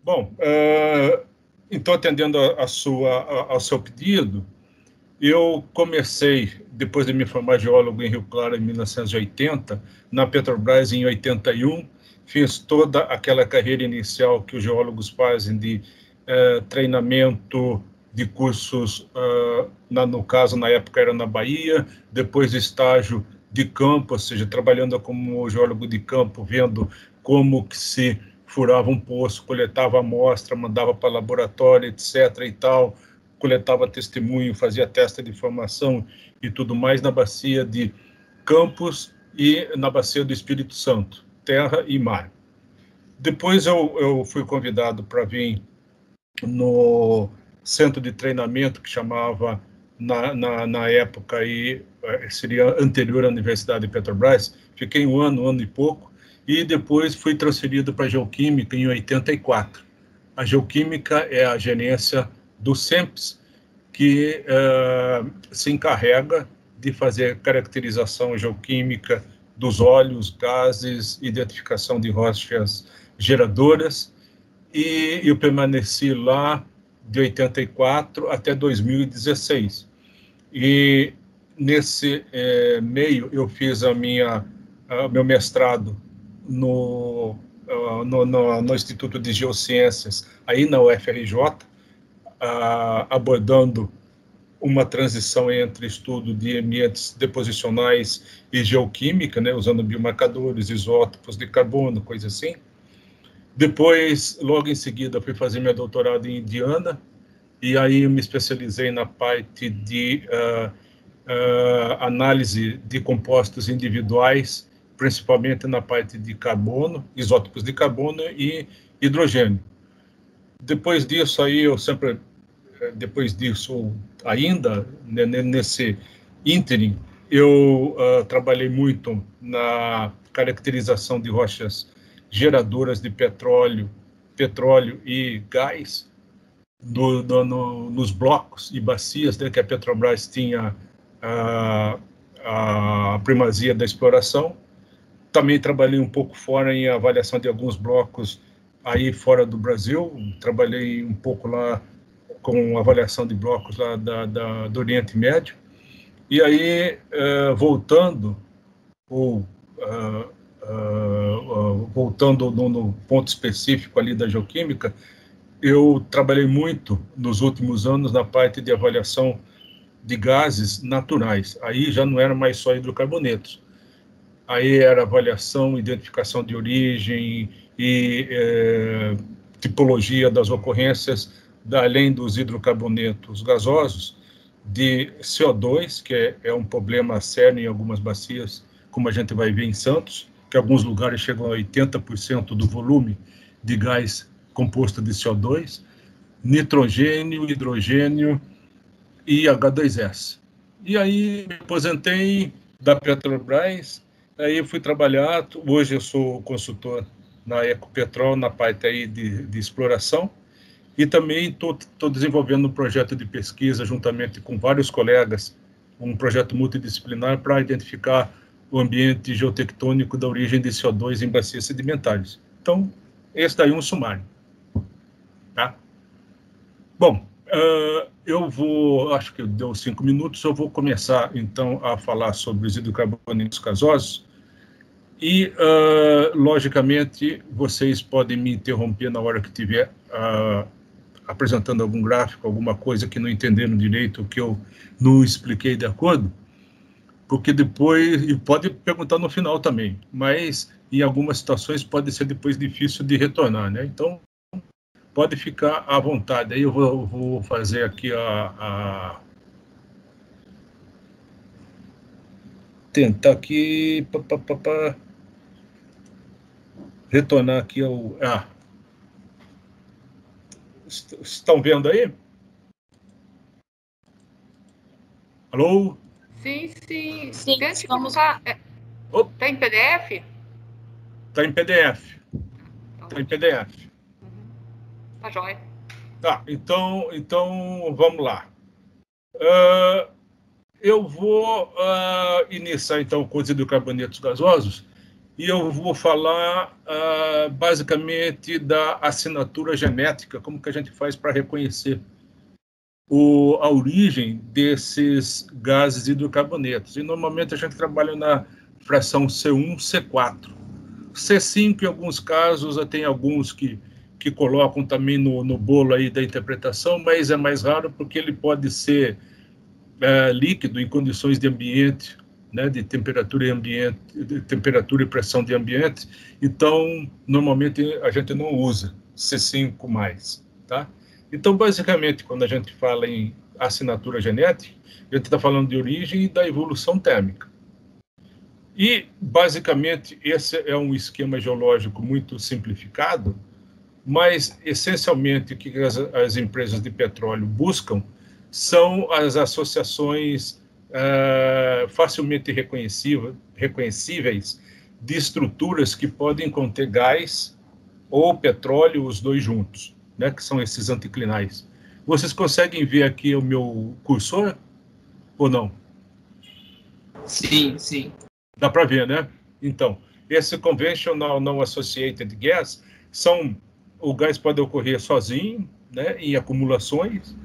Bom, então, atendendo ao seu pedido, eu comecei, depois de me formar geólogo em Rio Claro, em 1980, na Petrobras em 81, fiz toda aquela carreira inicial que os geólogos fazem de treinamento de cursos, no caso, na época era na Bahia, depois de estágio de campo, ou seja, trabalhando como geólogo de campo, vendo como que se furava um poço, coletava amostra, mandava para laboratório, etc. e tal, coletava testemunho, fazia teste de formação e tudo mais na bacia de Campos e na bacia do Espírito Santo, terra e mar. Depois eu fui convidado para vir no centro de treinamento que chamava, na época, aí, seria anterior à Universidade de Petrobras, fiquei um ano e pouco, e depois fui transferido para a Geoquímica em 84. A Geoquímica é a gerência do SEMPS, que se encarrega de fazer caracterização geoquímica dos óleos, gases, identificação de rochas geradoras, e eu permaneci lá de 84 até 2016. E nesse meio eu fiz meu mestrado no Instituto de Geociências, aí na UFRJ, abordando uma transição entre estudo de ambientes deposicionais e geoquímica, né, usando biomarcadores, isótopos de carbono, coisa assim. Depois, logo em seguida, fui fazer meu doutorado em Indiana, e aí eu me especializei na parte de análise de compostos individuais, principalmente na parte de carbono, isótopos de carbono e hidrogênio. Depois disso, ainda, né, nesse ínterim, eu trabalhei muito na caracterização de rochas geradoras de petróleo e gás, nos blocos e bacias, né, que a Petrobras tinha a primazia da exploração. Também trabalhei um pouco fora em avaliação de alguns blocos aí fora do Brasil. Trabalhei um pouco lá com avaliação de blocos lá do Oriente Médio. E aí, voltando no ponto específico ali da geoquímica, eu trabalhei muito nos últimos anos na parte de avaliação de gases naturais. Aí já não era mais só hidrocarbonetos. Aí era avaliação, identificação de origem e tipologia das ocorrências, além dos hidrocarbonetos gasosos, de CO2, que é um problema sério em algumas bacias, como a gente vai ver em Santos, que em alguns lugares chegam a 80% do volume de gás composto de CO2, nitrogênio, hidrogênio e H2S. E aí me aposentei da Petrobras, aí eu fui trabalhar, hoje eu sou consultor na Ecopetrol, na parte aí de exploração, e também estou desenvolvendo um projeto de pesquisa juntamente com vários colegas, um projeto multidisciplinar para identificar o ambiente geotectônico da origem de CO2 em bacias sedimentares. Então, esse daí é um sumário. Tá? Bom, acho que deu 5 minutos, eu vou começar, então, a falar sobre os hidrocarbonetos gasosos, e, logicamente, vocês podem me interromper na hora que tiver apresentando algum gráfico, alguma coisa que não entenderam direito, que eu não expliquei de acordo, porque depois, e pode perguntar no final também, mas em algumas situações pode ser depois difícil de retornar, né? Então, pode ficar à vontade. Aí eu vou fazer aqui tentar aqui retornar aqui ao... estão vendo aí? Alô? Sim. Tente colocar... Está em PDF? Está em PDF. Está em PDF. Tá jóia. Tá, então vamos lá. Eu vou iniciar, então, com os hidrocarbonetos gasosos, e eu vou falar basicamente da assinatura genética, como que a gente faz para reconhecer a origem desses gases hidrocarbonetos. E normalmente a gente trabalha na fração C1, C4. C5, em alguns casos, tem alguns que colocam também no bolo aí da interpretação, mas é mais raro porque ele pode ser líquido em condições de ambiente, né, de temperatura e ambiente, de temperatura e pressão de ambiente. Então, normalmente a gente não usa C5+, tá? Então, basicamente, quando a gente fala em assinatura genética, a gente está falando de origem e da evolução térmica. E, basicamente, esse é um esquema geológico muito simplificado, mas, essencialmente, o que as empresas de petróleo buscam são as associações facilmente reconhecíveis de estruturas que podem conter gás ou petróleo, os dois juntos, né, que são esses anticlinais. Vocês conseguem ver aqui o meu cursor ou não? Sim, sim. Dá para ver, né? Então, esse conventional non-associated gas o gás pode ocorrer sozinho, né, em acumulações,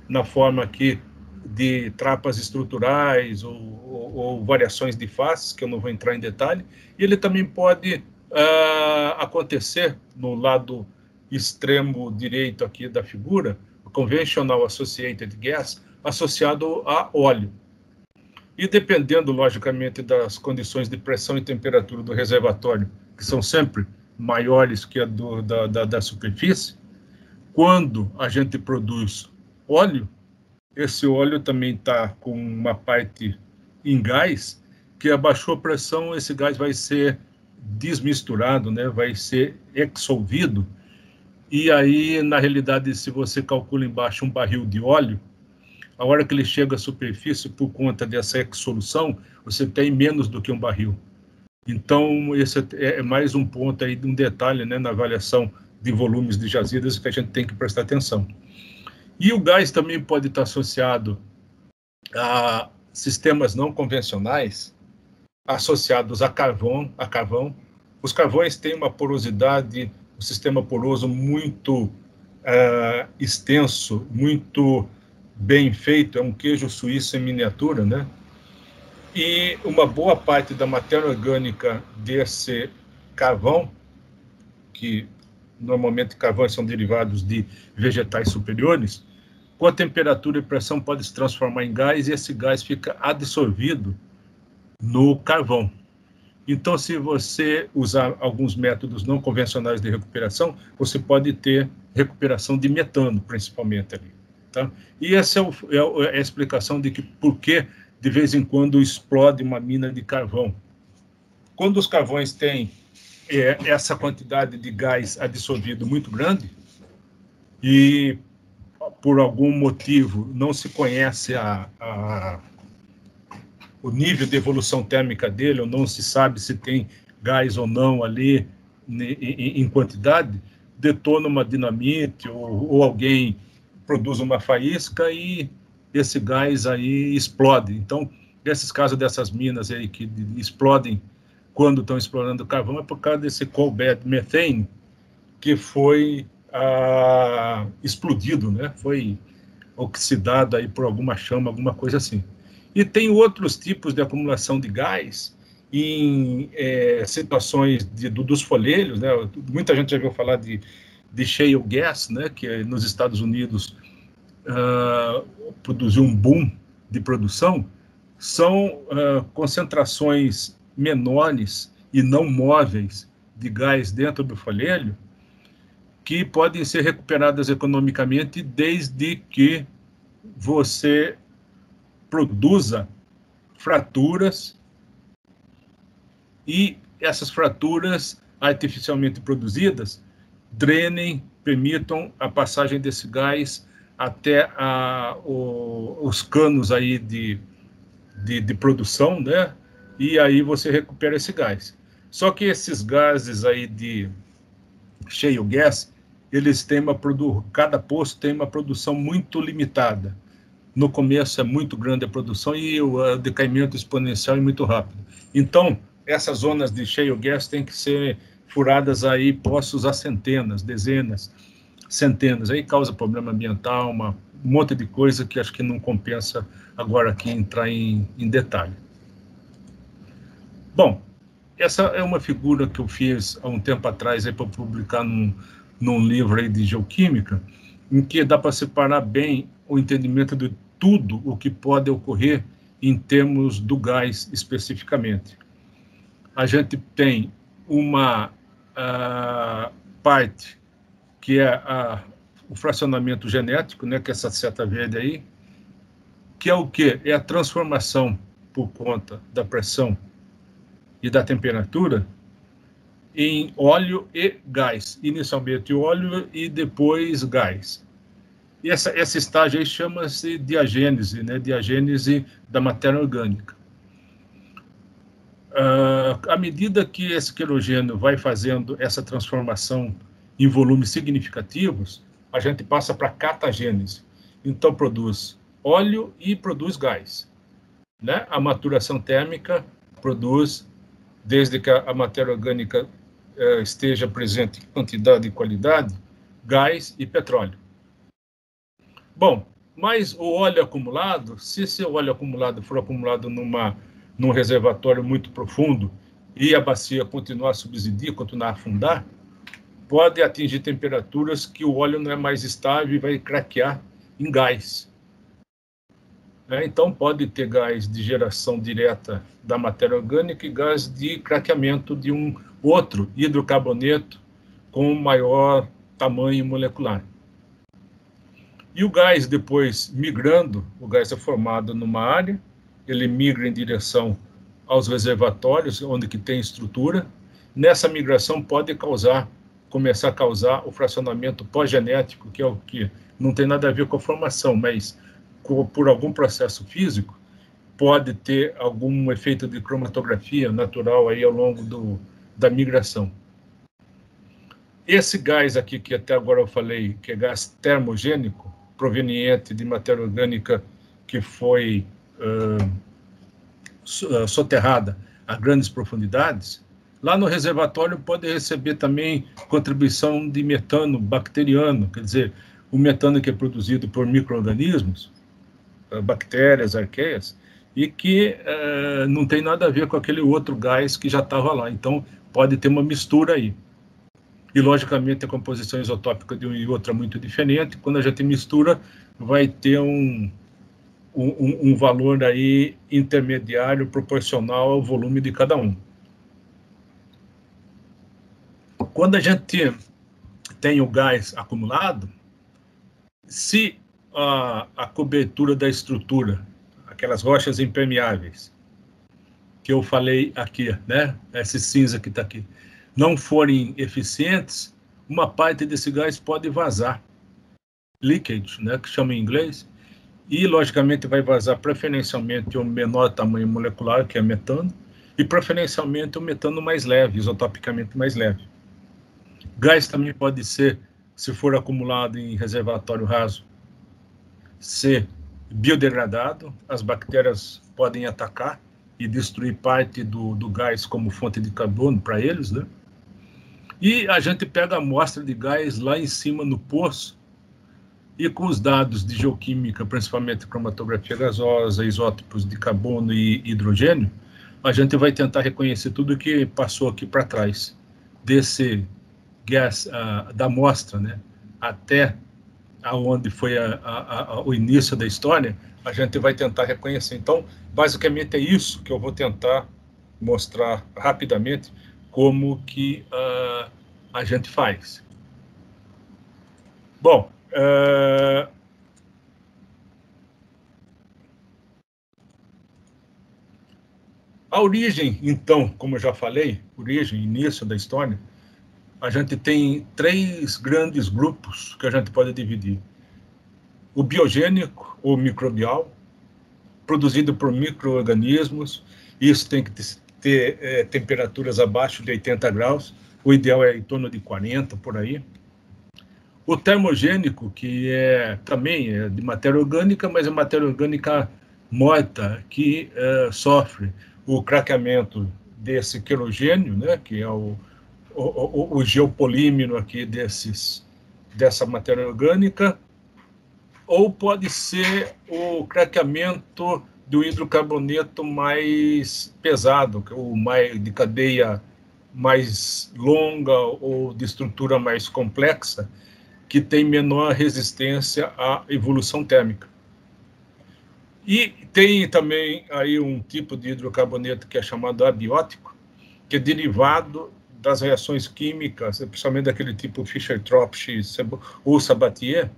na forma aqui de trapas estruturais ou variações de faces, que eu não vou entrar em detalhe, e ele também pode acontecer no lado extremo direito aqui da figura, o conventional associated gas, associado a óleo. E dependendo, logicamente, das condições de pressão e temperatura do reservatório, que são sempre maiores que a da superfície, quando a gente produz óleo, esse óleo também está com uma parte em gás, que abaixou a pressão, esse gás vai ser desmisturado, né? Vai ser exsolvido, e aí, na realidade, se você calcula embaixo um barril de óleo, a hora que ele chega à superfície, por conta dessa exsolução, você tem menos do que um barril. Então, esse é mais um ponto aí, um detalhe, né, na avaliação de volumes de jazidas que a gente tem que prestar atenção. E o gás também pode estar associado a sistemas não convencionais, associados a carvão. Os carvões têm uma porosidade, um sistema poroso muito extenso, muito bem feito, é um queijo suíço em miniatura, né? E uma boa parte da matéria orgânica desse carvão, que normalmente carvões são derivados de vegetais superiores, com a temperatura e pressão pode se transformar em gás, e esse gás fica adsorvido no carvão. Então, se você usar alguns métodos não convencionais de recuperação, você pode ter recuperação de metano, principalmente ali. Tá? E essa é a explicação de por que, de vez em quando, explode uma mina de carvão. Quando os carvões têm essa quantidade de gás adsorvido muito grande, e por algum motivo não se conhece o nível de evolução térmica dele, ou não se sabe se tem gás ou não ali em quantidade, detona uma dinamite ou alguém produz uma faísca e esse gás aí explode. Então, nesses casos dessas minas aí que explodem quando estão explorando carvão, é por causa desse coal bed methane que foi explodido, né? Foi oxidado aí por alguma chama, alguma coisa assim. E tem outros tipos de acumulação de gás em situações dos folhelhos, né? Muita gente já ouviu falar de shale gas, né? Que nos Estados Unidos produziu um boom de produção. São concentrações menores e não móveis de gás dentro do folhelho que podem ser recuperadas economicamente desde que você produza fraturas e essas fraturas artificialmente produzidas drenem, permitam a passagem desse gás até os canos aí de produção, né? E aí você recupera esse gás. Só que esses gases aí de shale gas, eles têm cada poço tem uma produção muito limitada. No começo é muito grande a produção e o decaimento exponencial é muito rápido. Então, essas zonas de shale gas têm que ser furadas aí poços a centenas, dezenas, centenas. Aí causa problema ambiental, um monte de coisa que acho que não compensa agora aqui entrar em detalhe. Bom, essa é uma figura que eu fiz há um tempo atrás para publicar num livro aí de geoquímica, em que dá para separar bem o entendimento de tudo o que pode ocorrer em termos do gás especificamente. A gente tem uma parte que é o fracionamento genético, né, que é essa seta verde aí, que é o quê? É a transformação por conta da pressão e da temperatura em óleo e gás. Inicialmente óleo e depois gás. E esse estágio aí chama-se diagênese, né? Diagênese da matéria orgânica. À medida que esse querogênio vai fazendo essa transformação em volumes significativos, a gente passa para a catagênese. Então, produz óleo e produz gás, né? A maturação térmica produz, desde que a matéria orgânica esteja presente em quantidade e qualidade, gás e petróleo. Bom, mas o óleo acumulado, se esse óleo acumulado for acumulado num reservatório muito profundo e a bacia continuar a subsidir, continuar a afundar, pode atingir temperaturas que o óleo não é mais estável e vai craquear em gás. Então, pode ter gás de geração direta da matéria orgânica e gás de craqueamento de um outro hidrocarboneto com maior tamanho molecular. E o gás, depois migrando, o gás é formado numa área, ele migra em direção aos reservatórios, onde que tem estrutura. Nessa migração pode começar a causar o fracionamento pós-genético, que é o que não tem nada a ver com a formação, mas por algum processo físico, pode ter algum efeito de cromatografia natural aí ao longo da migração. Esse gás aqui, que até agora eu falei, que é gás termogênico, proveniente de matéria orgânica que foi soterrada a grandes profundidades, lá no reservatório pode receber também contribuição de metano bacteriano, quer dizer, o metano que é produzido por micro-organismos, bactérias, arqueias, e que não tem nada a ver com aquele outro gás que já estava lá. Então, pode ter uma mistura aí. E, logicamente, a composição isotópica de uma e outra é muito diferente. Quando a gente mistura, vai ter um valor aí intermediário proporcional ao volume de cada um. Quando a gente tem o gás acumulado, se a cobertura da estrutura, aquelas rochas impermeáveis, que eu falei aqui, né? Esse cinza que está aqui, não forem eficientes, uma parte desse gás pode vazar. Leakage, né? Que chama em inglês. E, logicamente, vai vazar preferencialmente o menor tamanho molecular, que é metano, e preferencialmente o metano mais leve, isotopicamente mais leve. Gás também pode ser, se for acumulado em reservatório raso, ser biodegradado, as bactérias podem atacar e destruir parte do gás como fonte de carbono para eles, né? E a gente pega a amostra de gás lá em cima no poço e com os dados de geoquímica, principalmente cromatografia gasosa, isótopos de carbono e hidrogênio, a gente vai tentar reconhecer tudo que passou aqui para trás desse gás da amostra, né? Até aonde foi o início da história, a gente vai tentar reconhecer. Então, basicamente é isso que eu vou tentar mostrar rapidamente como que a gente faz. Bom, a origem, então, como eu já falei, início da história, a gente tem 3 grandes grupos que a gente pode dividir. O biogênico, ou microbial, produzido por micro-organismos, isso tem que ter temperaturas abaixo de 80 graus, o ideal é em torno de 40, por aí. O termogênico, que também é de matéria orgânica, mas é matéria orgânica morta, que sofre o craqueamento desse querogênio, né, que é o geopolímero aqui dessa matéria orgânica, ou pode ser o craqueamento do hidrocarboneto mais pesado, de cadeia mais longa ou de estrutura mais complexa, que tem menor resistência à evolução térmica. E tem também aí um tipo de hidrocarboneto que é chamado abiótico, que é derivado das reações químicas, principalmente daquele tipo Fischer-Tropsch ou Sabatier,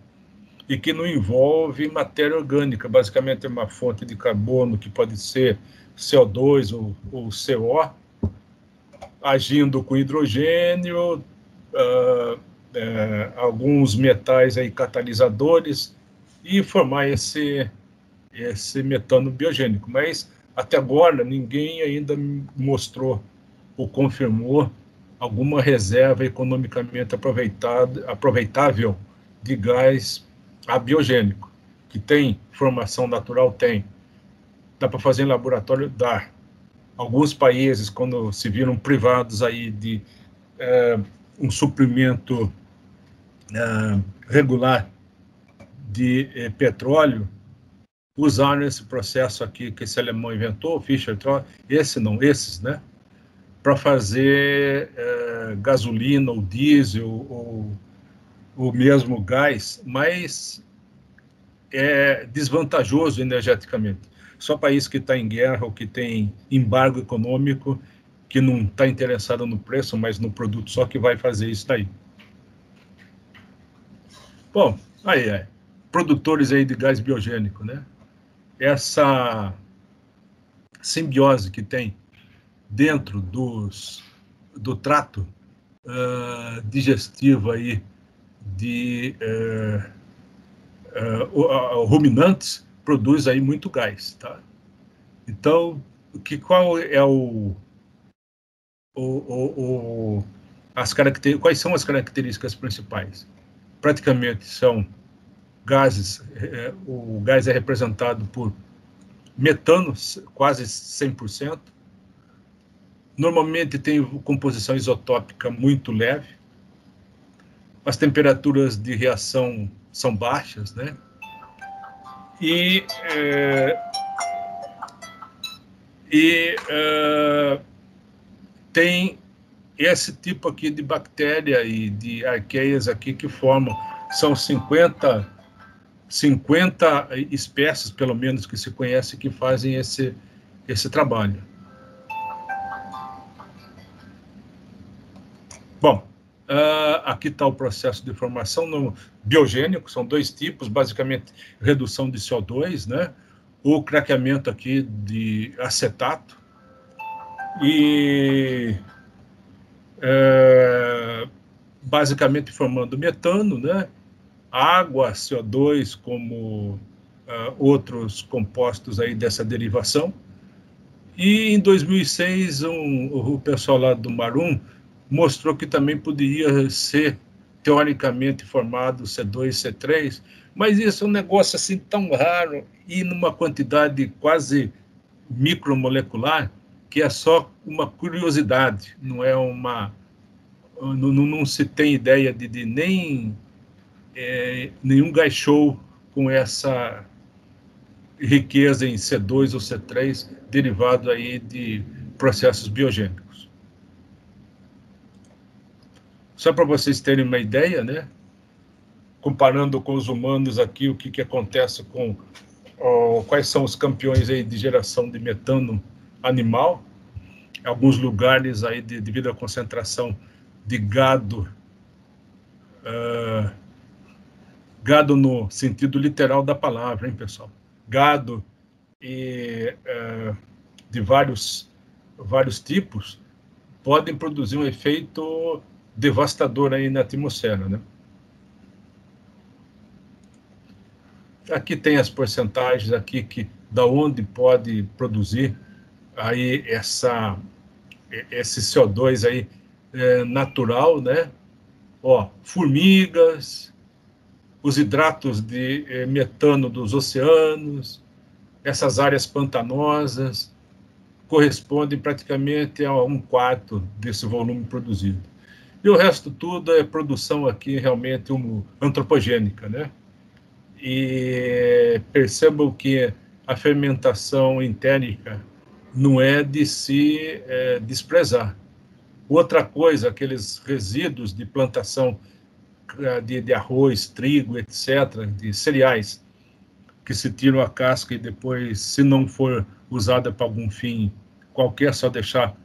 e que não envolve matéria orgânica, basicamente é uma fonte de carbono que pode ser CO2 ou CO, agindo com hidrogênio, alguns metais aí catalisadores, e formar esse metano biogênico. Mas, até agora, ninguém ainda mostrou ou confirmou alguma reserva economicamente aproveitável de gás abiogênico, que tem formação natural, tem. Dá para fazer em laboratório? Dá. Alguns países, quando se viram privados aí de um suprimento regular de petróleo, usaram esse processo aqui que esse alemão inventou, Fischer-Tropsch, esses, né, para fazer gasolina ou diesel ou mesmo gás, mas é desvantajoso energeticamente. Só país que está em guerra ou que tem embargo econômico, que não está interessado no preço, mas no produto só, que vai fazer isso daí. Bom, aí produtores aí de gás biogênico, né? Essa simbiose que tem dentro do trato digestivo aí de ruminantes produz aí muito gás, tá? Então, quais são as características principais? Praticamente são gases, o gás é representado por metano, quase 100%. Normalmente tem composição isotópica muito leve. As temperaturas de reação são baixas, né? Tem esse tipo aqui de bactéria e de arqueias aqui que formam, são 50 espécies, pelo menos, que se conhece, que fazem esse trabalho. Bom, aqui está o processo de formação no biogênico, são dois tipos, basicamente redução de CO2, né? O craqueamento aqui de acetato e basicamente formando metano, né? Água, CO2, como outros compostos aí dessa derivação. E em 2006, o pessoal lá do Marum mostrou que também poderia ser, teoricamente, formado C2, C3, mas isso é um negócio assim tão raro e numa quantidade quase micromolecular, que é só uma curiosidade, não é não se tem ideia de nenhum gás show com essa riqueza em C2 ou C3 derivado aí de processos biogênicos. Só para vocês terem uma ideia, né? Comparando com os humanos aqui, o que acontece com quais são os campeões aí de geração de metano animal. Alguns lugares aí devido à concentração de gado, gado no sentido literal da palavra, hein, pessoal? Gado de vários tipos podem produzir um efeito devastador aí na atmosfera, né? Aqui tem as porcentagens aqui da onde pode produzir aí esse CO2 aí natural, né? Ó, formigas, os hidratos de metano dos oceanos, essas áreas pantanosas, correspondem praticamente a 1/4 desse volume produzido. E o resto tudo é produção aqui realmente antropogênica, né? E percebam que a fermentação entérica não é de se desprezar. Outra coisa, aqueles resíduos de plantação de arroz, trigo, etc., de cereais, que se tiram a casca e depois, se não for usada para algum fim qualquer, só deixar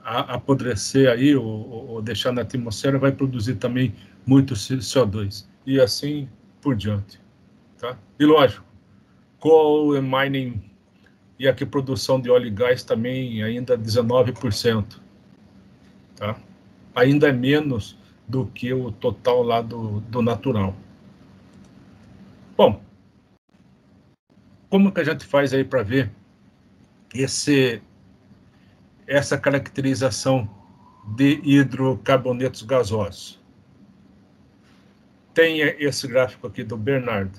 apodrecer aí ou deixar na atmosfera, vai produzir também muito CO2. E assim por diante. Tá? E lógico, coal and mining, e aqui produção de óleo e gás também ainda 19%. Tá? Ainda é menos do que o total lá do natural. Bom, como que a gente faz aí para ver essa caracterização de hidrocarbonetos gasosos? Tem esse gráfico aqui do Bernard,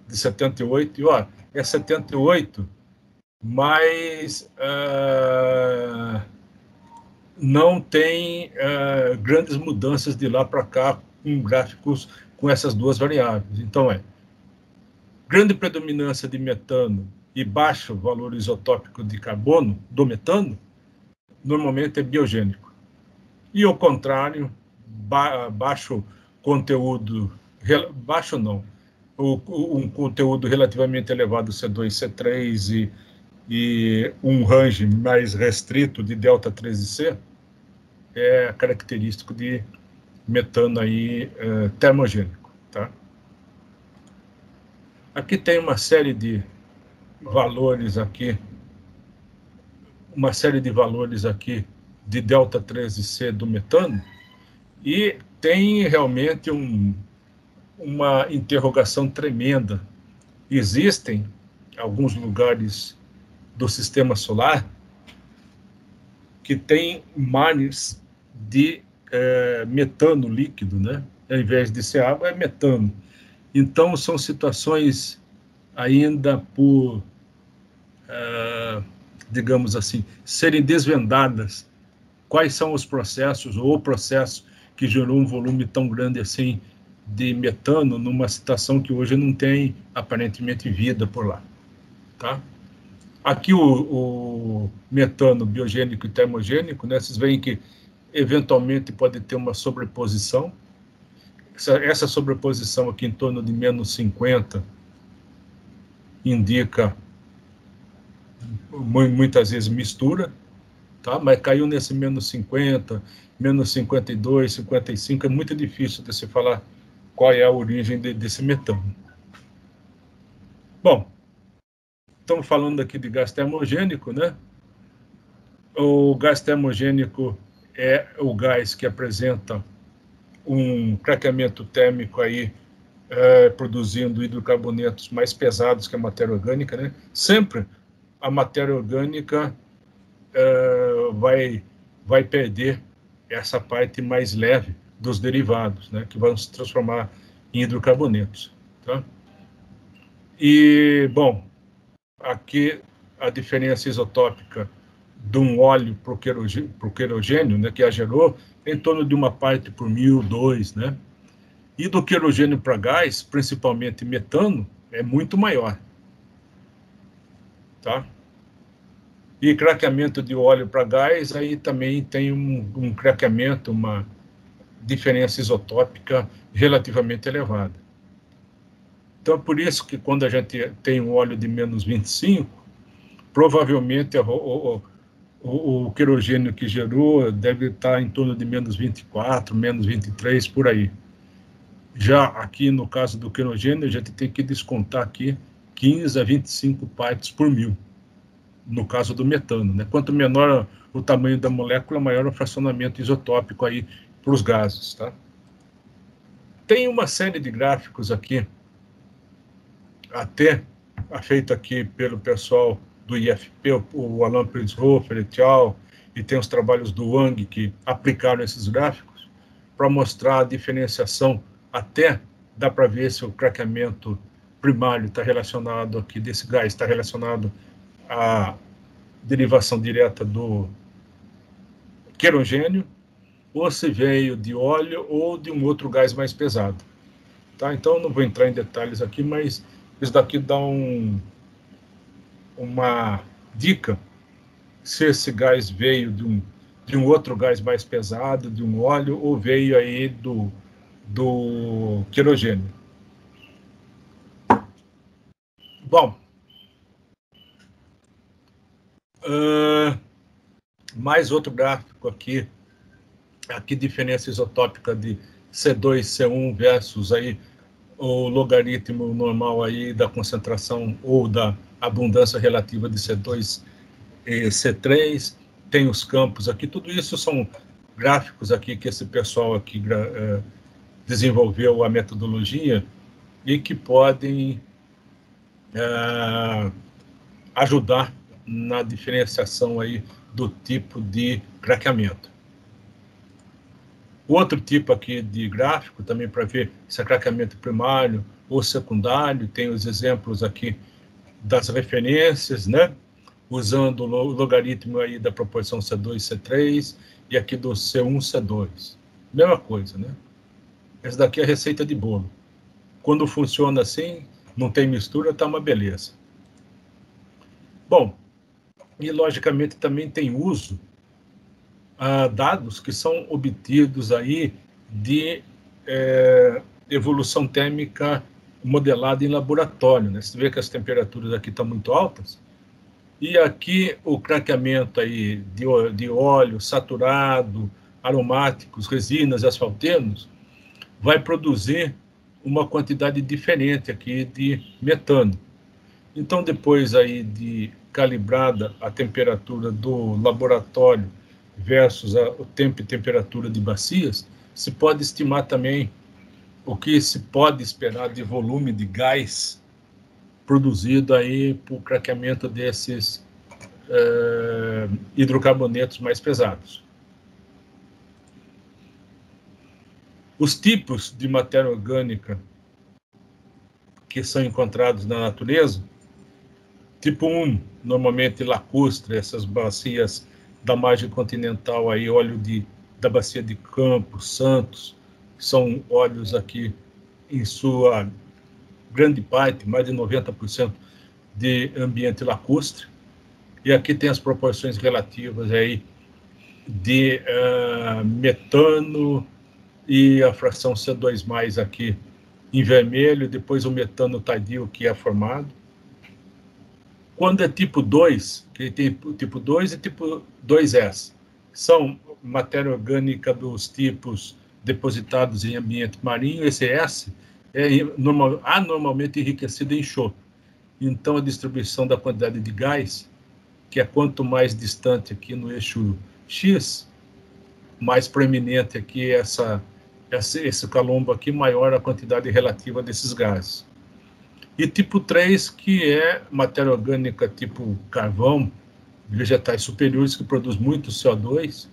de 78, e ó, é 78, mas não tem grandes mudanças de lá para cá com gráficos com essas duas variáveis. Então, grande predominância de metano e baixo valor isotópico de carbono do metano, normalmente é biogênico. E ao contrário, baixo conteúdo, baixo não, um conteúdo relativamente elevado C2, C3 e um range mais restrito de delta 13C é característico de metano aí termogênico, tá? Aqui tem uma série de valores aqui, de delta 13C do metano, e tem realmente uma interrogação tremenda. Existem alguns lugares do sistema solar que tem mares de metano líquido, né? Ao invés de ser água, é metano. Então, são situações ainda por, digamos assim, serem desvendadas quais são os processos, ou o processo que gerou um volume tão grande assim de metano numa situação que hoje não tem, aparentemente, vida por lá. Tá? Aqui o metano biogênico e termogênico, né, vocês veem que, eventualmente, pode ter uma sobreposição. Essa sobreposição aqui em torno de menos 50 indica, muitas vezes, mistura, tá? Mas caiu nesse menos 50, menos 52, 55, é muito difícil de se falar qual é a origem desse metano. Bom, estamos falando aqui de gás termogênico, né? O gás termogênico é o gás que apresenta um craqueamento térmico aí, produzindo hidrocarbonetos mais pesados que a matéria orgânica, né? Sempre a matéria orgânica vai perder essa parte mais leve dos derivados, né? Que vão se transformar em hidrocarbonetos. Tá? E, bom, aqui a diferença isotópica de um óleo para o querogênio, né, que a gerou, em torno de 1 parte por 1000, 2, né? E do querogênio para gás, principalmente metano, é muito maior. Tá? E craqueamento de óleo para gás, aí também tem um craqueamento, uma diferença isotópica relativamente elevada. Então, é por isso que quando a gente tem um óleo de menos 25, provavelmente o querogênio que gerou deve estar em torno de menos 24, menos 23, por aí. Já aqui, no caso do querogênio, a gente tem que descontar aqui 15 a 25 partes por 1000, no caso do metano, né? Quanto menor o tamanho da molécula, maior o fracionamento isotópico aí para os gases, tá? Tem uma série de gráficos aqui, até feito aqui pelo pessoal do IFP, o Alain Pritzhofer et al., e tem os trabalhos do Wang que aplicaram esses gráficos para mostrar a diferenciação. Até dá para ver se o craqueamento primário está relacionado aqui, desse gás, está relacionado a derivação direta do querogênio, ou se veio de óleo ou de um outro gás mais pesado. Tá? Então, não vou entrar em detalhes aqui, mas isso daqui dá uma dica se esse gás veio de um outro gás mais pesado, de um óleo, ou veio aí do querogênio. Bom, mais outro gráfico aqui, diferença isotópica de C2, C1 versus aí o logaritmo normal aí da concentração ou da abundância relativa de C2 e C3, tem os campos aqui, tudo isso são gráficos aqui que esse pessoal aqui desenvolveu a metodologia e que podem ajudar na diferenciação aí do tipo de craqueamento. O outro tipo aqui de gráfico, também para ver se é craqueamento primário ou secundário, tem os exemplos aqui das referências, né? Usando o logaritmo aí da proporção C2, C3, e aqui do C1, C2. Mesma coisa, né? Essa daqui é a receita de bolo. Quando funciona assim, não tem mistura, tá uma beleza. Bom, e logicamente também tem uso dados que são obtidos aí de evolução térmica modelada em laboratório, né? Você vê que as temperaturas aqui estão muito altas, e aqui o craqueamento aí de óleo saturado, aromáticos, resinas, asfaltenos, vai produzir uma quantidade diferente aqui de metano. Então, depois aí de calibrada a temperatura do laboratório versus o tempo e temperatura de bacias, se pode estimar também o que se pode esperar de volume de gás produzido aí por craqueamento desses hidrocarbonetos mais pesados. Os tipos de matéria orgânica que são encontrados na natureza, tipo 1, normalmente lacustre, essas bacias da margem continental, aí, óleo da bacia de Campos, Santos, são óleos aqui, em sua grande parte, mais de 90% de ambiente lacustre, e aqui tem as proporções relativas aí de metano e a fração C2+, aqui em vermelho, depois o metano tardio que é formado. Quando é tipo 2, que tem tipo 2 e tipo 2S, são matéria orgânica dos tipos depositados em ambiente marinho. Esse S é anormalmente enriquecido em enxofre. Então, a distribuição da quantidade de gás, que é quanto mais distante aqui no eixo X, mais proeminente aqui esse calombo aqui, maior a quantidade relativa desses gases. E tipo 3, que é matéria orgânica tipo carvão, vegetais superiores, que produz muito CO2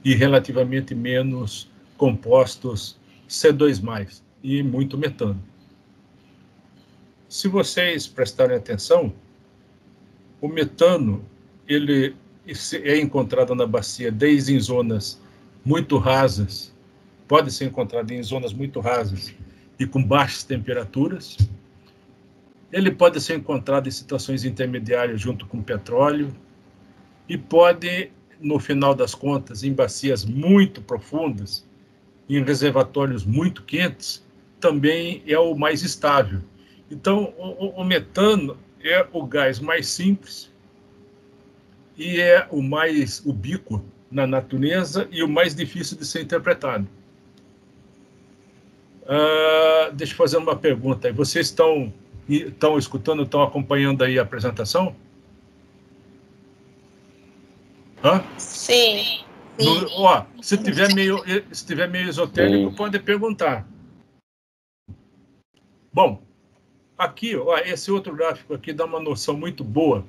e relativamente menos compostos C2+, e muito metano. Se vocês prestarem atenção, o metano ele é encontrado na bacia desde em zonas muito rasas, pode ser encontrado em zonas muito rasas e com baixas temperaturas. Ele pode ser encontrado em situações intermediárias junto com petróleo e pode, no final das contas, em bacias muito profundas, em reservatórios muito quentes, também é o mais estável. Então, o metano é o gás mais simples e é o mais ubíquo na natureza e o mais difícil de ser interpretado. Deixa eu fazer uma pergunta. Vocês estão escutando, estão acompanhando aí a apresentação? Hã? Sim. Se tiver meio esotérico, pode perguntar. Bom, aqui, esse outro gráfico aqui dá uma noção muito boa.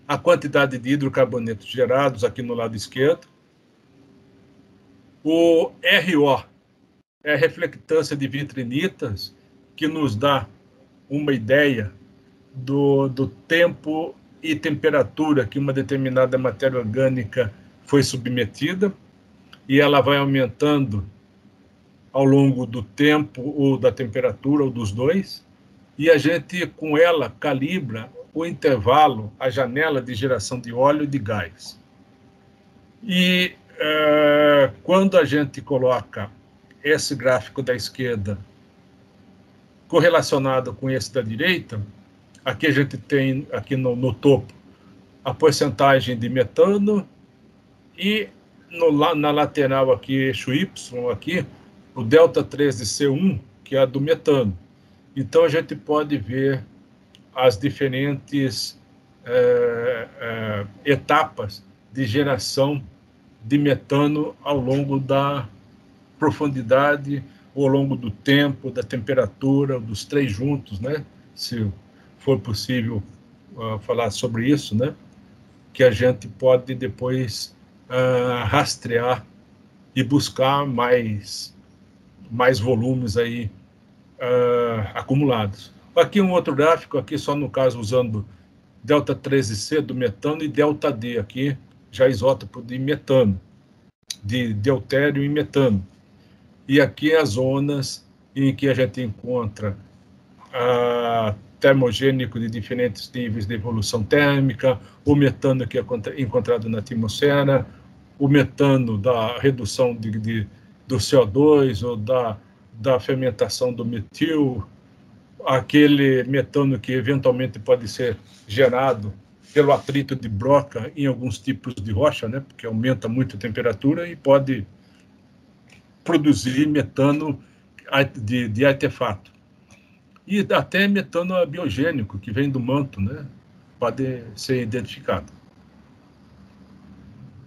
A quantidade de hidrocarbonetos gerados aqui no lado esquerdo. O RO é a reflectância de vitrinitas, que nos dá uma ideia do tempo e temperatura que uma determinada matéria orgânica foi submetida, e ela vai aumentando ao longo do tempo, ou da temperatura, ou dos dois, e a gente, com ela, calibra o intervalo, a janela de geração de óleo e de gás. E quando a gente coloca esse gráfico da esquerda correlacionado com esse da direita, aqui a gente tem, aqui no topo, a porcentagem de metano, e na lateral aqui, eixo Y, aqui, o delta 3 de C1, que é a do metano. Então, a gente pode ver as diferentes etapas de geração de metano ao longo da profundidade, ou ao longo do tempo, da temperatura, dos três juntos, né? Se for possível falar sobre isso, né? Que a gente pode depois rastrear e buscar mais volumes aí acumulados. Aqui um outro gráfico, aqui só no caso usando delta 13C do metano e delta D, aqui já isótopo de metano, de deutério e metano. E aqui as zonas em que a gente encontra termogênico de diferentes níveis de evolução térmica, o metano que é encontrado na atmosfera, o metano da redução do CO2 ou da fermentação do metil, aquele metano que eventualmente pode ser gerado pelo atrito de broca em alguns tipos de rocha, né, porque aumenta muito a temperatura e pode produzir metano de artefato. E até metano biogênico, que vem do manto, né, pode ser identificado.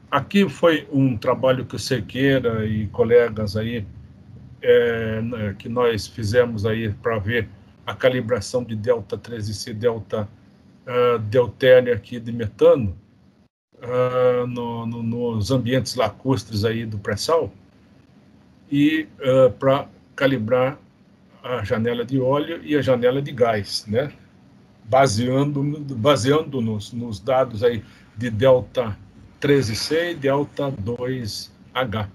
Aqui foi um trabalho que o Cerqueira e colegas aí, que nós fizemos aí para ver a calibração de delta 13C, delta deutério aqui de metano, nos ambientes lacustres aí do pré-sal, e para calibrar a janela de óleo e a janela de gás, né? Baseando-nos nos dados aí de delta 13C e delta 2H.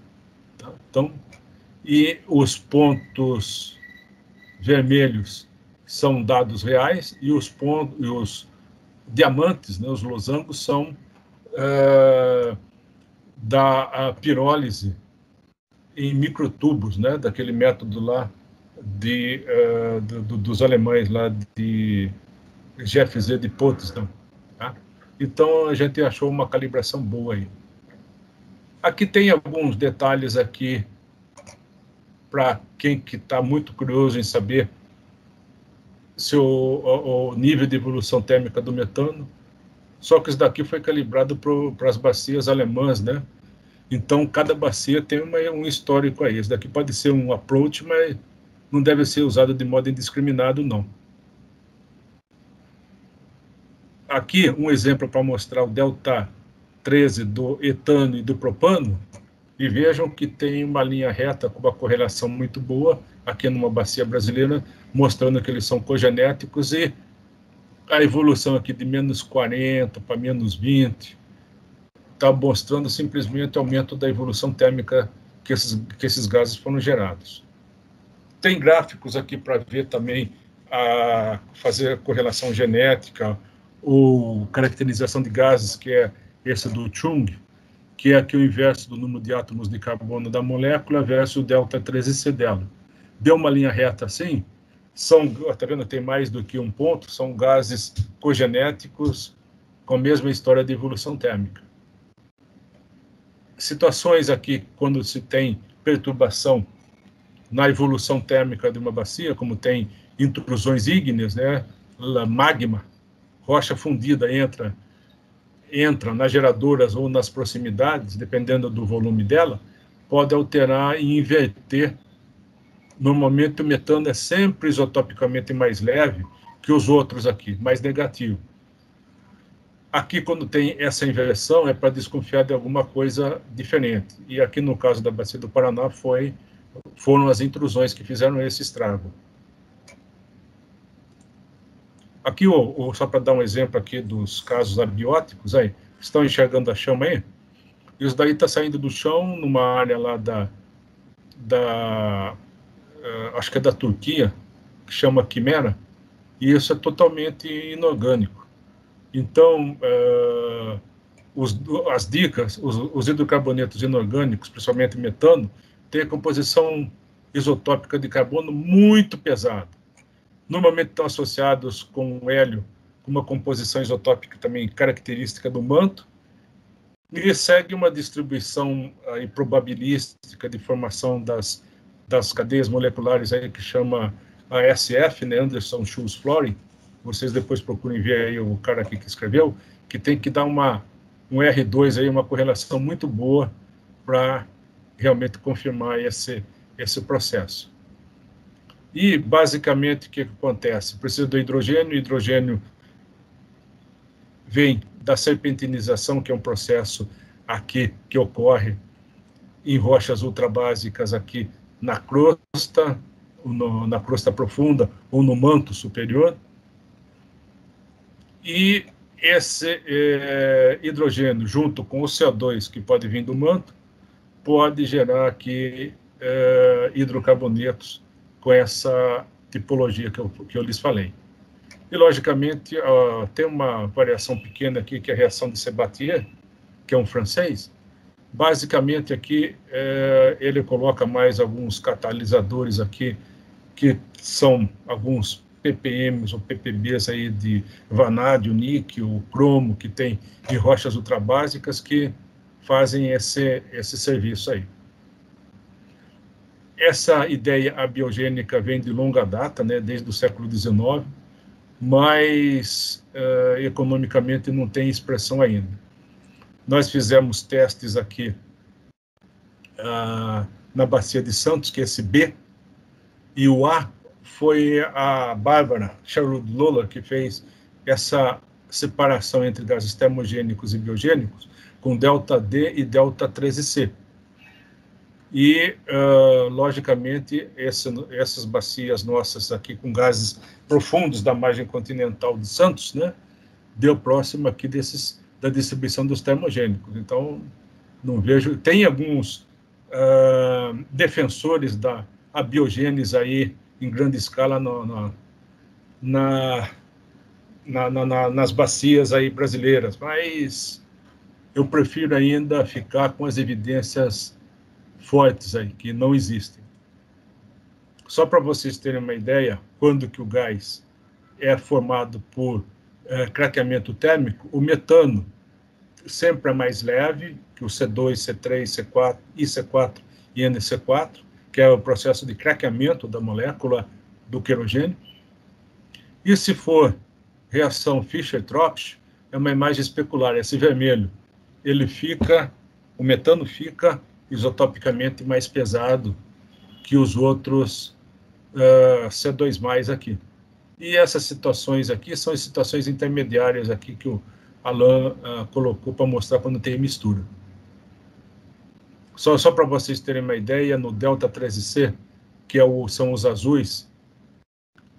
Tá? Então, e os pontos vermelhos são dados reais, e os diamantes, né, os losangos, são da pirólise em microtubos, né, daquele método lá dos alemães lá de GFZ de Potsdam. Tá? Então a gente achou uma calibração boa aí. Aqui tem alguns detalhes aqui para quem que está muito curioso em saber se o nível de evolução térmica do metano. Só que isso daqui foi calibrado para as bacias alemãs, né? Então, cada bacia tem um histórico aí. Esse daqui pode ser um approach, mas não deve ser usado de modo indiscriminado, não. Aqui, um exemplo para mostrar o delta 13 do etano e do propano, e vejam que tem uma linha reta com uma correlação muito boa, aqui numa bacia brasileira, mostrando que eles são cogenéticos, e a evolução aqui de menos 40 para menos 20, está mostrando simplesmente o aumento da evolução térmica que esses gases foram gerados. Tem gráficos aqui para ver também, fazer a correlação genética ou caracterização de gases, que é esse do Chung, que é aqui o inverso do número de átomos de carbono da molécula versus o delta 13C dela. Deu uma linha reta assim, está vendo, tem mais do que um ponto, são gases cogenéticos com a mesma história de evolução térmica. Situações aqui, quando se tem perturbação na evolução térmica de uma bacia, como tem intrusões ígneas, né, magma, rocha fundida entra nas geradoras ou nas proximidades, dependendo do volume dela, pode alterar e inverter. Normalmente o metano é sempre isotopicamente mais leve que os outros aqui, mais negativo. Aqui, quando tem essa inversão, é para desconfiar de alguma coisa diferente. E aqui, no caso da Bacia do Paraná, foram as intrusões que fizeram esse estrago. Aqui, só para dar um exemplo aqui dos casos abióticos, aí, estão enxergando a chama aí? Isso daí está saindo do chão numa área lá acho que é da Turquia, que chama Quimera, e isso é totalmente inorgânico. Então, as dicas, os hidrocarbonetos inorgânicos, principalmente metano, têm a composição isotópica de carbono muito pesada. Normalmente estão associados com o hélio, com uma composição isotópica também característica do manto, e segue uma distribuição aí probabilística de formação das cadeias moleculares aí que chama ASF, né, Anderson, Schultz, Flory. Vocês depois procurem ver aí o cara aqui que escreveu, que tem que dar um R2 aí, uma correlação muito boa para realmente confirmar esse processo. E, basicamente, o que acontece? Precisa do hidrogênio, o hidrogênio vem da serpentinização, que é um processo aqui que ocorre em rochas ultrabásicas aqui na crosta, na crosta profunda ou no manto superior. E esse hidrogênio, junto com o CO2 que pode vir do manto, pode gerar aqui hidrocarbonetos com essa tipologia que eu lhes falei. E, logicamente, tem uma variação pequena aqui, que é a reação de Sabatier, que é um francês. Basicamente, aqui, ele coloca mais alguns catalisadores aqui, que são alguns ppms ou ppbs aí de vanádio, níquel, cromo, que tem em rochas ultrabásicas, que fazem esse serviço aí. Essa ideia abiogênica vem de longa data, né, desde o século XIX, mas economicamente não tem expressão ainda. Nós fizemos testes aqui na Bacia de Santos, que é esse B, e o A foi a Bárbara Charud-Lola que fez essa separação entre gases termogênicos e biogênicos com ΔD e ΔS13C. E, logicamente, essas bacias nossas aqui com gases profundos da margem continental de Santos, né, deu próximo aqui da distribuição dos termogênicos. Então, não vejo... Tem alguns defensores da abiogênese aí em grande escala nas bacias aí brasileiras, mas eu prefiro ainda ficar com as evidências fortes aí, que não existem. Só para vocês terem uma ideia, quando que o gás é formado por craqueamento térmico, o metano sempre é mais leve que o C2, C3, C4, IC4 e NC4, que é o processo de craqueamento da molécula do querogênio. E se for reação Fischer-Tropsch, é uma imagem especular, esse vermelho. O metano fica isotopicamente mais pesado que os outros C2+ aqui. E essas situações aqui são as situações intermediárias aqui que o Alain colocou para mostrar quando tem mistura. Só para vocês terem uma ideia, no ΔS13C, que são os azuis,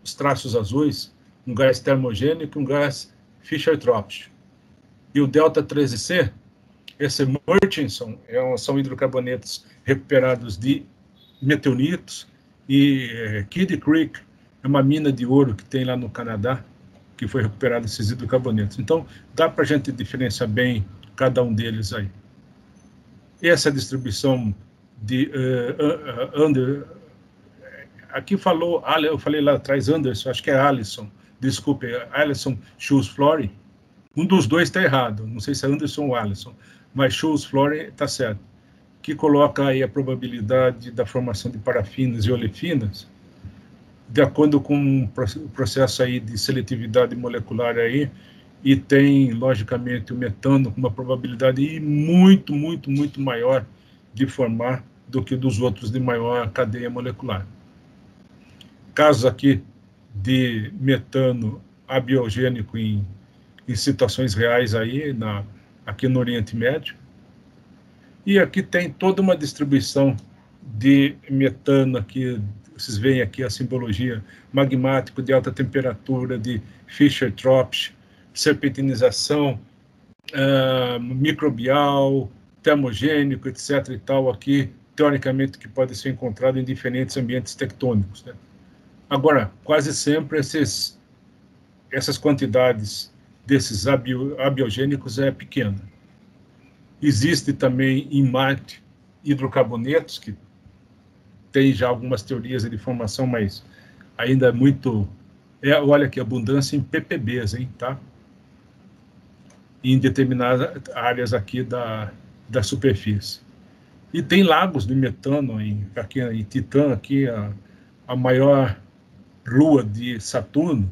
os traços azuis, um gás termogênico e um gás Fischer-Tropsch. E o ΔS13C, esse Murchison, são hidrocarbonetos recuperados de meteoritos, e Kidd Creek é uma mina de ouro que tem lá no Canadá, que foi recuperado esses hidrocarbonetos. Então, dá para a gente diferenciar bem cada um deles aí. Essa distribuição de aqui eu falei lá atrás Anderson, acho que é Alisson, desculpe, Alisson Schultz Flory. Um dos dois está errado, não sei se é Anderson ou Alisson, mas Schultz Flory está certo, que coloca aí a probabilidade da formação de parafinas e olefinas de acordo com o processo aí de seletividade molecular aí, e tem, logicamente, o metano com uma probabilidade muito, muito, muito maior de formar do que dos outros de maior cadeia molecular. Casos aqui de metano abiogênico em situações reais aí, aqui no Oriente Médio. E aqui tem toda uma distribuição de metano aqui, vocês veem aqui a simbologia magmático de alta temperatura, de Fischer-Tropsch, serpentinização, microbial, termogênico, etc. e tal, aqui, teoricamente, que pode ser encontrado em diferentes ambientes tectônicos, né? Agora, quase sempre essas quantidades desses abiogênicos é pequena. Existe também em Marte hidrocarbonetos, que tem já algumas teorias de formação, mas ainda é muito... olha que abundância em ppbs, hein, tá? Em determinadas áreas aqui da superfície. E tem lagos de metano aqui em Titã, aqui a maior lua de Saturno,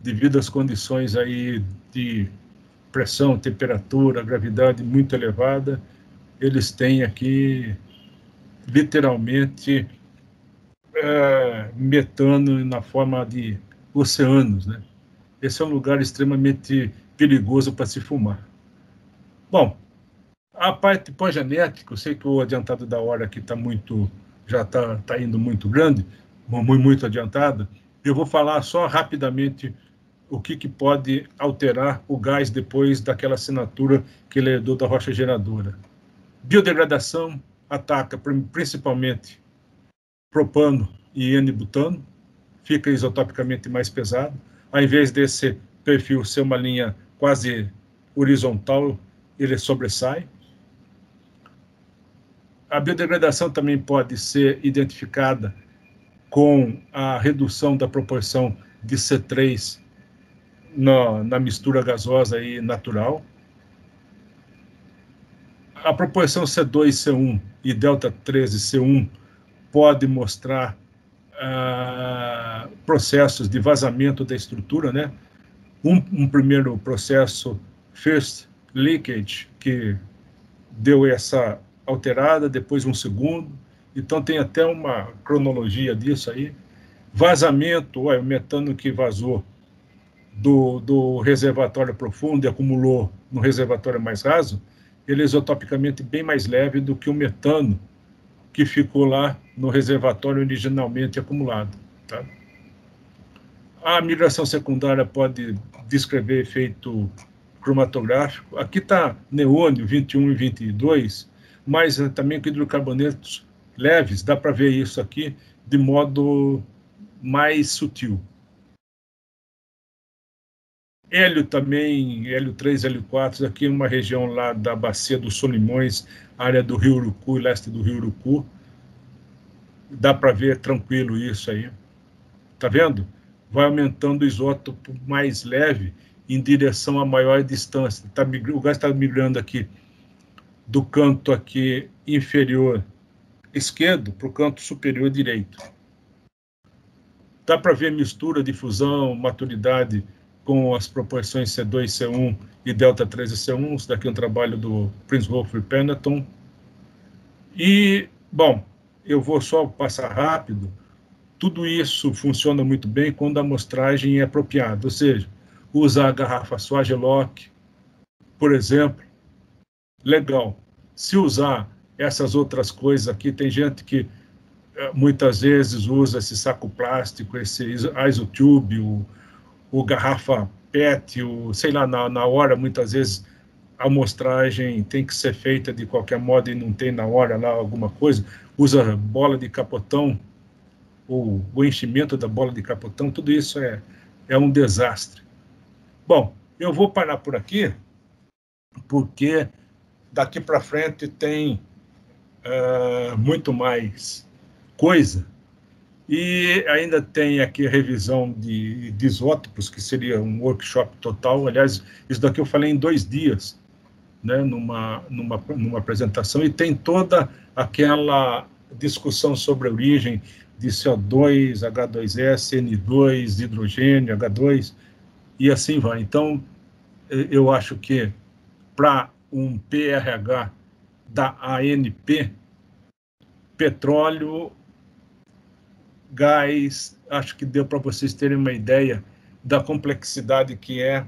devido às condições aí de pressão, temperatura, gravidade muito elevada, eles têm aqui literalmente metano na forma de oceanos, né? Esse é um lugar extremamente perigoso para se fumar. Bom, a parte pós-genética, eu sei que o adiantado da hora aqui já está indo muito grande, muito adiantado. Eu vou falar só rapidamente o que pode alterar o gás depois daquela assinatura que ele herdou da rocha geradora. Biodegradação ataca principalmente propano e N-butano, fica isotopicamente mais pesado. Ao invés desse perfil ser uma linha quase horizontal, ele sobressai. A biodegradação também pode ser identificada com a redução da proporção de C3 na mistura gasosa e natural. A proporção C2-C1 e delta-13-C1 pode mostrar processos de vazamento da estrutura, né? Um primeiro processo, first leakage, que deu essa alterada, depois um segundo. Então, tem até uma cronologia disso aí. Vazamento, o metano que vazou do reservatório profundo e acumulou no reservatório mais raso, ele é isotopicamente bem mais leve do que o metano que ficou lá no reservatório originalmente acumulado, tá? A migração secundária pode descrever efeito cromatográfico. Aqui está neônio 21 e 22, mas também com hidrocarbonetos leves, dá para ver isso aqui de modo mais sutil. Hélio também, hélio 3, hélio 4, aqui uma região lá da bacia dos Solimões, área do Rio Urucu, leste do Rio Urucu. Dá para ver tranquilo isso aí. Tá vendo? Vai aumentando o isótopo mais leve em direção a maior distância. O gás está migrando aqui do canto aqui inferior esquerdo para o canto superior direito. Dá para ver mistura, difusão, maturidade com as proporções C2, C1 e delta-13 C1. Isso daqui é um trabalho do Prinzhofer e Pennaton. E, bom, eu vou só passar rápido. Tudo isso funciona muito bem quando a amostragem é apropriada, ou seja, usar a garrafa Swagelok, por exemplo, legal. Se usar essas outras coisas aqui, tem gente que muitas vezes usa esse saco plástico, esse isotube, o garrafa PET, sei lá, na hora, muitas vezes, a amostragem tem que ser feita de qualquer modo e não tem na hora lá alguma coisa, usa bola de capotão, o enchimento da bola de capotão, tudo isso é um desastre. Bom, eu vou parar por aqui, porque daqui para frente tem muito mais coisa. E ainda tem aqui a revisão de isótopos, que seria um workshop total. Aliás, isso daqui eu falei em 2 dias, né, numa apresentação, e tem toda aquela discussão sobre a origem de CO2, H2S, N2, hidrogênio, H2, e assim vai. Então, eu acho que para um PRH da ANP, petróleo, gás, acho que deu para vocês terem uma ideia da complexidade que é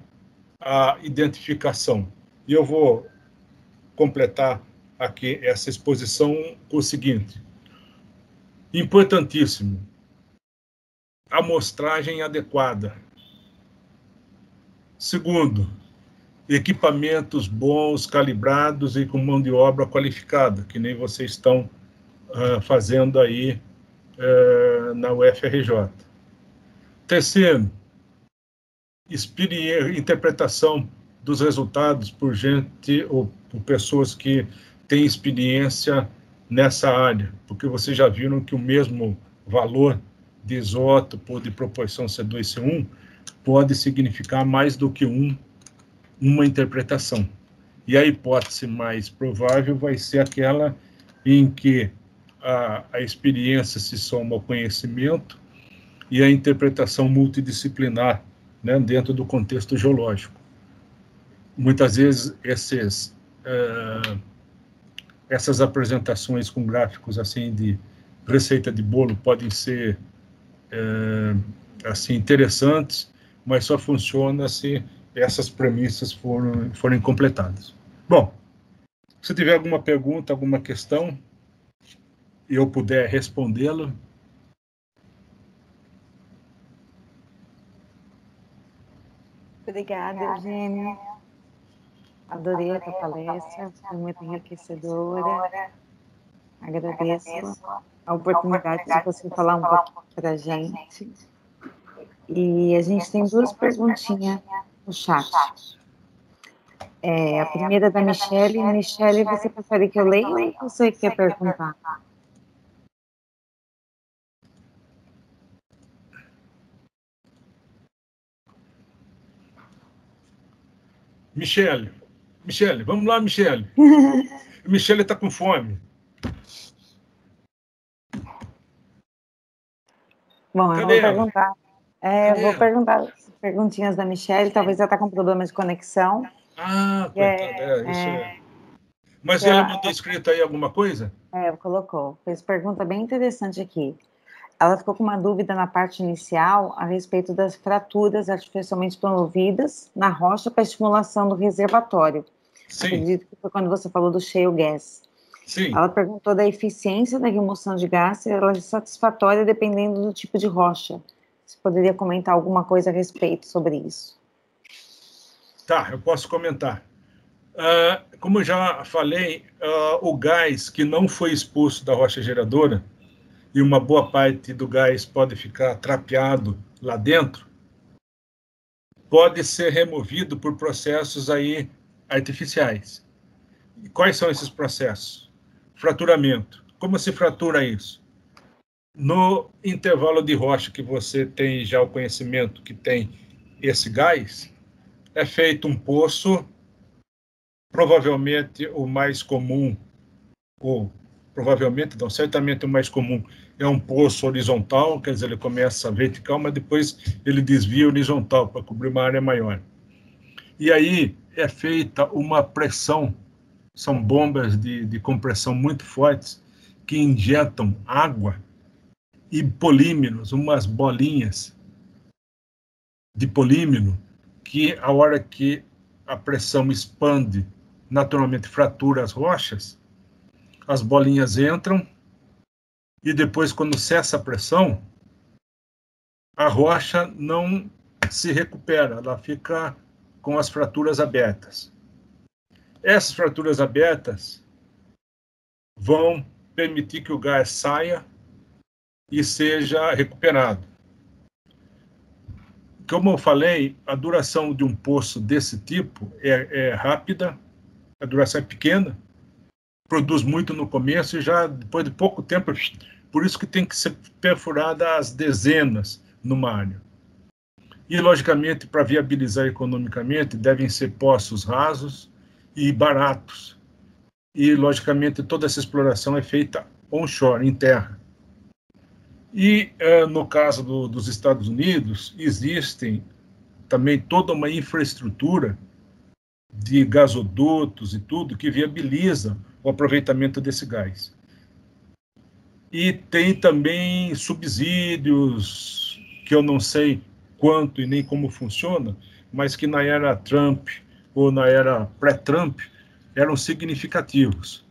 a identificação. E eu vou completar aqui essa exposição com o seguinte: importantíssimo, amostragem adequada. Segundo, equipamentos bons, calibrados e com mão de obra qualificada, que nem vocês estão fazendo aí na UFRJ. Terceiro, interpretação dos resultados por gente ou por pessoas que têm experiência nessa área, porque vocês já viram que o mesmo valor de isótopo de proporção C2C1 pode significar mais do que uma interpretação. E a hipótese mais provável vai ser aquela em que a experiência se soma ao conhecimento e a interpretação multidisciplinar, né, dentro do contexto geológico. Muitas vezes essas apresentações com gráficos assim de receita de bolo podem ser assim interessantes, mas só funciona se essas premissas forem completadas. Bom, se tiver alguma pergunta, alguma questão, e eu puder respondê-la. Obrigada, Eugênio. Adorei a tua palestra, foi muito enriquecedora. Agradeço a oportunidade de você falar um pouco para a gente. E a gente tem duas perguntinhas no chat. A primeira é da Michele. Michele, você prefere que eu leia ou você quer perguntar? Michele, vamos lá, Michele. Michele está com fome. Bom, eu vou perguntar. Eu vou perguntar as perguntinhas da Michele. Talvez ela está com problema de conexão. Coitada, isso é. Mas ela mandou escrito aí alguma coisa? Colocou. Fez pergunta bem interessante aqui. Ela ficou com uma dúvida na parte inicial a respeito das fraturas artificialmente promovidas na rocha para estimulação do reservatório. Sim. Acredito que foi quando você falou do shale gas. Sim. Ela perguntou da eficiência da remoção de gás, se ela é satisfatória dependendo do tipo de rocha. Você poderia comentar alguma coisa a respeito sobre isso? Tá, eu posso comentar. Como eu já falei, o gás que não foi expulso da rocha geradora, e uma boa parte do gás pode ficar trapeado lá dentro, pode ser removido por processos aí artificiais. E quais são esses processos? Fraturamento. Como se fratura isso? No intervalo de rocha que você tem já o conhecimento que tem esse gás, é feito um poço, provavelmente o mais comum, ou provavelmente, não, certamente o mais comum é um poço horizontal, quer dizer, ele começa vertical, mas depois ele desvia horizontal para cobrir uma área maior. E aí é feita uma pressão, são bombas de compressão muito fortes, que injetam água e polímeros, umas bolinhas de polímero, que a hora que a pressão expande, naturalmente fratura as rochas, as bolinhas entram, e depois, quando cessa a pressão, a rocha não se recupera, ela fica com as fraturas abertas. Essas fraturas abertas vão permitir que o gás saia e seja recuperado. Como eu falei, a duração de um poço desse tipo é rápida, a duração é pequena, produz muito no começo e já depois de pouco tempo, por isso que tem que ser perfurada as dezenas numa área. E, logicamente, para viabilizar economicamente, devem ser poços rasos e baratos. E, logicamente, toda essa exploração é feita onshore, em terra. E, no caso dos Estados Unidos, existem também toda uma infraestrutura de gasodutos e tudo que viabiliza o aproveitamento desse gás. E tem também subsídios, que eu não sei quanto e nem como funciona, mas que na era Trump ou na era pré-Trump eram significativos.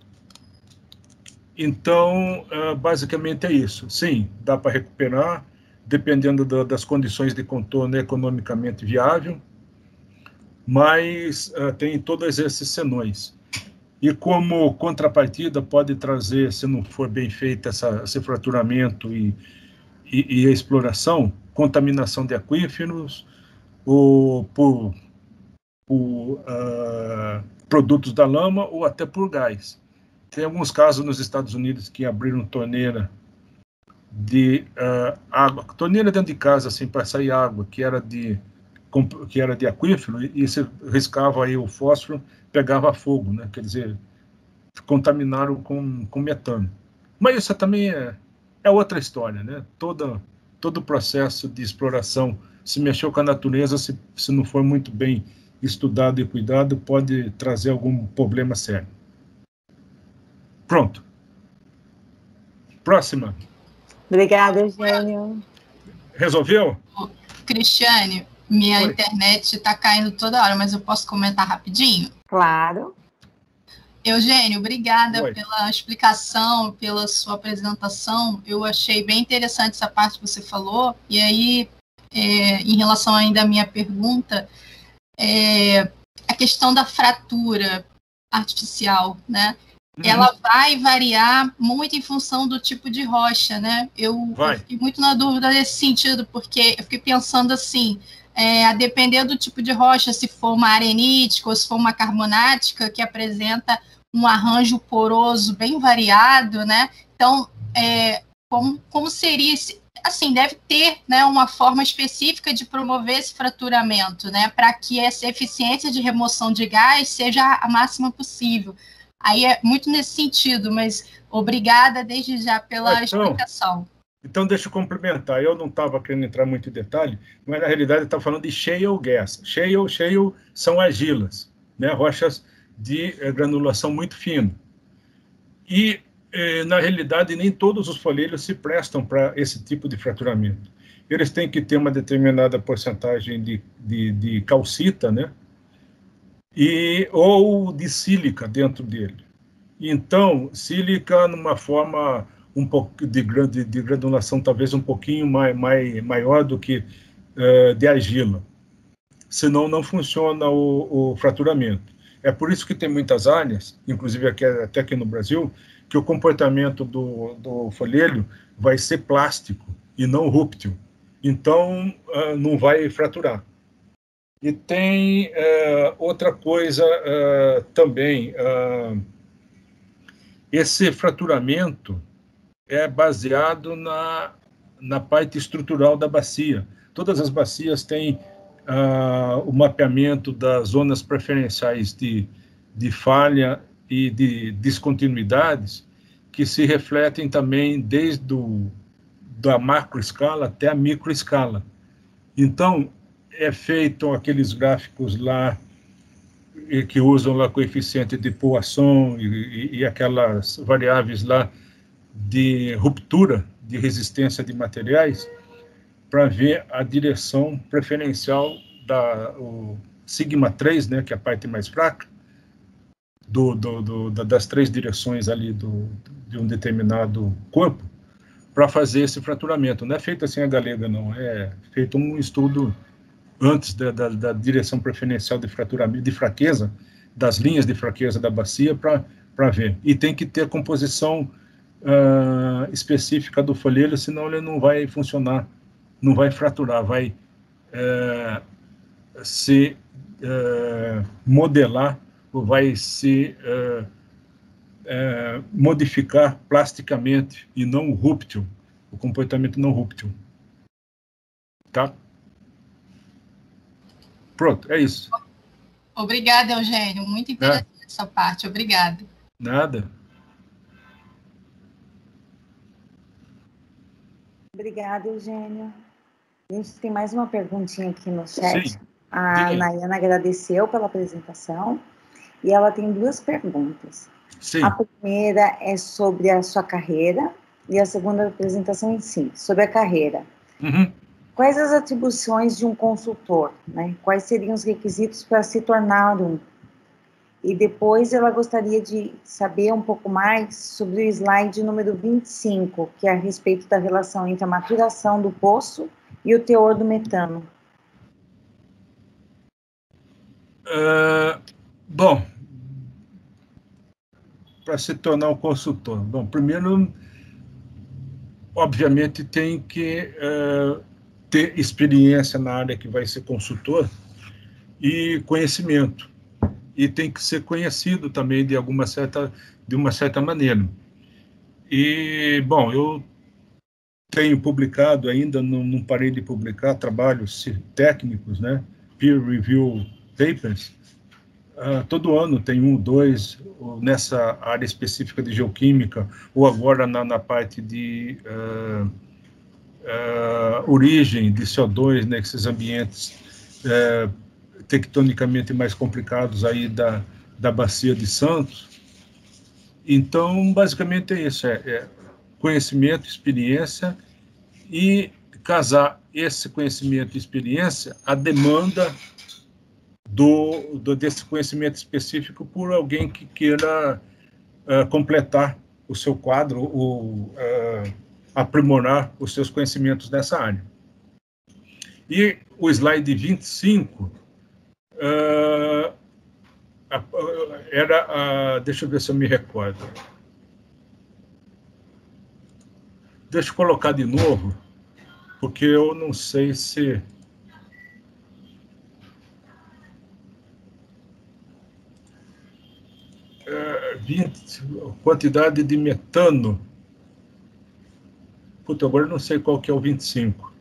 Então, basicamente é isso. Sim, dá para recuperar, dependendo das condições de contorno economicamente viável. mas tem todos esses senões. E como contrapartida pode trazer, se não for bem feito esse fraturamento e a exploração, contaminação de aquíferos, ou por produtos da lama ou até por gás. Tem alguns casos nos Estados Unidos que abriram torneira de água, torneira dentro de casa, assim, para sair água, que era de aquífero, e se riscava aí o fósforo, pegava fogo, né? Quer dizer, contaminaram com metano. Mas isso também é outra história, né? Todo o processo de exploração, se mexeu com a natureza, se não for muito bem estudado e cuidado, pode trazer algum problema sério. Pronto. Próxima. Obrigada, Eugênio. Resolveu? Cristiane, minha Oi. internet está caindo toda hora, mas eu posso comentar rapidinho? Claro. Eugênio, obrigada Oi. pela explicação, pela sua apresentação. Eu achei bem interessante essa parte que você falou. E aí, em relação ainda à minha pergunta, a questão da fratura artificial, né? Ela vai variar muito em função do tipo de rocha, né? Eu fiquei muito na dúvida nesse sentido, porque eu fiquei pensando assim, a depender do tipo de rocha, se for uma arenítica ou se for uma carbonática, que apresenta um arranjo poroso bem variado, né? Então, como seria assim, deve ter, né, uma forma específica de promover esse fraturamento, né, para que essa eficiência de remoção de gás seja a máxima possível. Aí é muito nesse sentido, mas obrigada desde já pela explicação. Então, deixa eu complementar. Eu não estava querendo entrar muito em detalhe, mas na realidade eu estava falando de shale gas. Shale são argilas, né, rochas de granulação muito fina. E na realidade, nem todos os folheiros se prestam para esse tipo de fraturamento. Eles têm que ter uma determinada porcentagem de calcita, né? Ou de sílica dentro dele. Então, sílica numa forma um pouco de granulação, talvez um pouquinho maior do que de argila. Senão não funciona o fraturamento. É por isso que tem muitas áreas, inclusive até aqui no Brasil, que o comportamento do folheiro vai ser plástico e não rúptil. Então, não vai fraturar. E tem outra coisa também. Esse fraturamento é baseado na parte estrutural da bacia. Todas as bacias têm o mapeamento das zonas preferenciais de falha e de descontinuidades, que se refletem também desde da macroescala até a microescala. Então, é feito aqueles gráficos lá que usam lá coeficiente de Poisson e aquelas variáveis lá de ruptura de resistência de materiais, para ver a direção preferencial o sigma 3, né, que é a parte mais fraca, das três direções ali de um determinado corpo, para fazer esse fraturamento. Não é feito assim a galega, não. É feito um estudo antes da direção preferencial de fraturamento, de fraqueza, das linhas de fraqueza da bacia, para ver. E tem que ter composição específica do folheiro, senão ele não vai funcionar, não vai fraturar, vai se modelar, ou vai se modificar plasticamente e não rúptil, o comportamento não rúptil. Tá? Pronto, é isso. Obrigada, Eugênio. Muito interessante essa parte. Obrigada. Nada. Obrigada, Eugênio. A gente tem mais uma perguntinha aqui no chat. Sim. A Nayana agradeceu pela apresentação e ela tem duas perguntas. Sim. A primeira é sobre a sua carreira e a segunda apresentação em si, sobre a carreira. Uhum. Quais as atribuições de um consultor, né? Quais seriam os requisitos para se tornar um? E depois ela gostaria de saber um pouco mais sobre o slide número 25, que é a respeito da relação entre a maturação do poço e o teor do metano. Bom, para se tornar um consultor, bom, primeiro, obviamente, tem que ter experiência na área que vai ser consultor e conhecimento. E tem que ser conhecido também de uma certa maneira. E, bom, eu tenho publicado ainda, não parei de publicar trabalhos técnicos, né? Peer review papers. Todo ano tem 1, 2, nessa área específica de geoquímica, ou agora na parte de origem de CO2, né, esses ambientes tectonicamente mais complicados aí da Bacia de Santos. Então, basicamente é isso, conhecimento, experiência, e casar esse conhecimento e experiência à demanda desse conhecimento específico por alguém que queira completar o seu quadro ou aprimorar os seus conhecimentos nessa área. E o slide 25 deixa eu ver se eu me recordo. Deixa eu colocar de novo, porque eu não sei se... quantidade de metano. Puta, agora eu não sei qual que é o 25.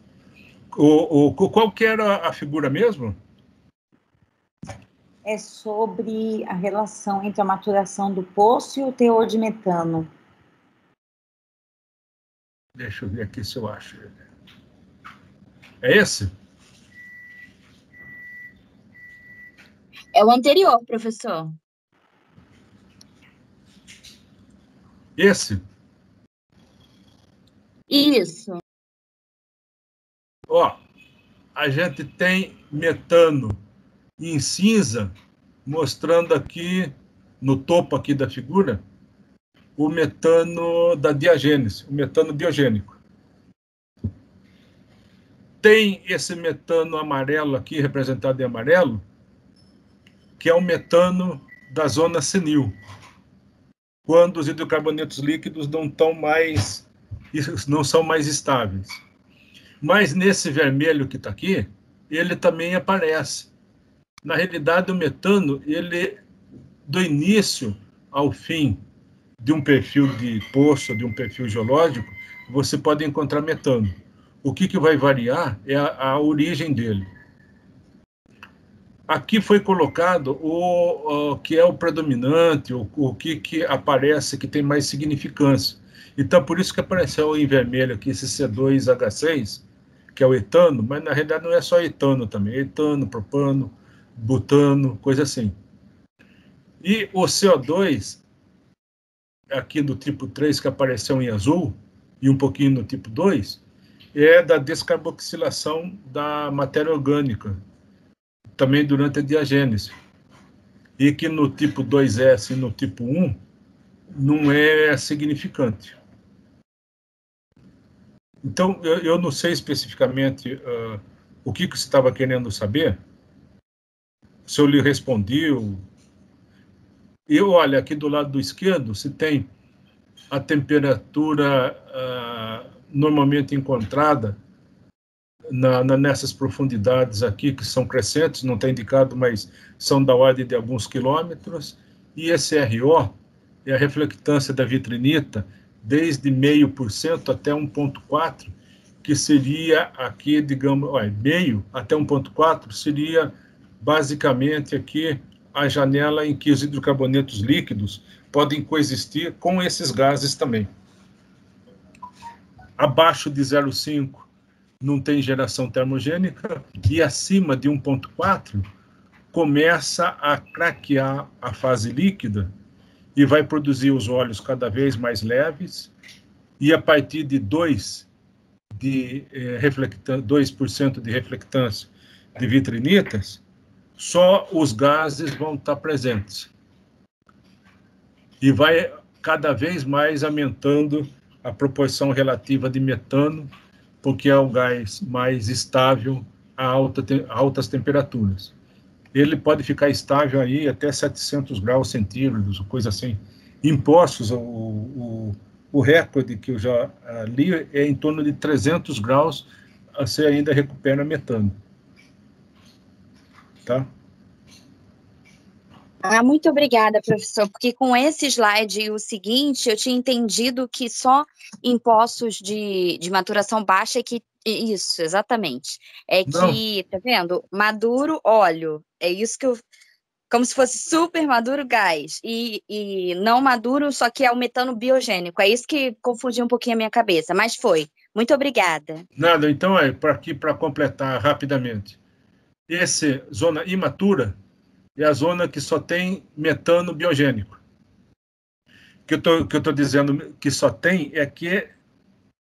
Qual que era a figura mesmo? É sobre a relação entre a maturação do poço e o teor de metano. Deixa eu ver aqui se eu acho. É esse? É o anterior, professor. Esse? Isso. Ó, a gente tem metano em cinza, mostrando aqui, no topo aqui da figura, o metano da diagênese, o metano biogênico. Tem esse metano amarelo aqui, representado em amarelo, que é o metano da zona senil, quando os hidrocarbonetos líquidos não são mais estáveis. Mas nesse vermelho que está aqui, ele também aparece. Na realidade, o metano, ele, do início ao fim de um perfil de poço, de um perfil geológico, você pode encontrar metano. O que vai variar é a origem dele. Aqui foi colocado o que é o predominante, o que aparece, que tem mais significância. Então, por isso que apareceu em vermelho aqui esse C2H6, que é o etano, mas na realidade não é só etano também, é etano, propano, butano, coisa assim. E o CO2, aqui do tipo 3, que apareceu em azul, e um pouquinho no tipo 2, é da descarboxilação da matéria orgânica, também durante a diagênese. E que no tipo 2S e no tipo 1 não é significante. Então, eu não sei especificamente o que você estava querendo saber, se eu lhe respondi. Olha, aqui do lado do esquerdo, se tem a temperatura normalmente encontrada nessas profundidades aqui, que são crescentes, não está indicado, mas são da ordem de alguns quilômetros, e esse RO é a reflectância da vitrinita, desde 0,5% até 1,4%, que seria aqui, digamos, meio até 1,4% seria basicamente aqui a janela em que os hidrocarbonetos líquidos podem coexistir com esses gases também. Abaixo de 0,5 não tem geração termogênica, e acima de 1,4 começa a craquear a fase líquida e vai produzir os óleos cada vez mais leves, e a partir de 2% de reflectância de vitrinitas, só os gases vão estar presentes. E vai cada vez mais aumentando a proporção relativa de metano, porque é o gás mais estável a altas temperaturas. ele pode ficar estável aí até 700 graus centígrados, coisa assim. Em Poços, o recorde que eu já li é em torno de 300 graus, você ainda recupera metano. Tá? Muito obrigada, professor, porque com esse slide e o seguinte, eu tinha entendido que só em poços de maturação baixa é que... Isso, exatamente. É que, tá vendo? Maduro, óleo. É isso que eu... Como se fosse super maduro, gás. E não maduro, só que é o metano biogênico. É isso que confundiu um pouquinho a minha cabeça, mas foi. Muito obrigada. Nada, então, aqui para completar rapidamente. Essa zona imatura é a zona que só tem metano biogênico. O que eu estou dizendo que só tem é que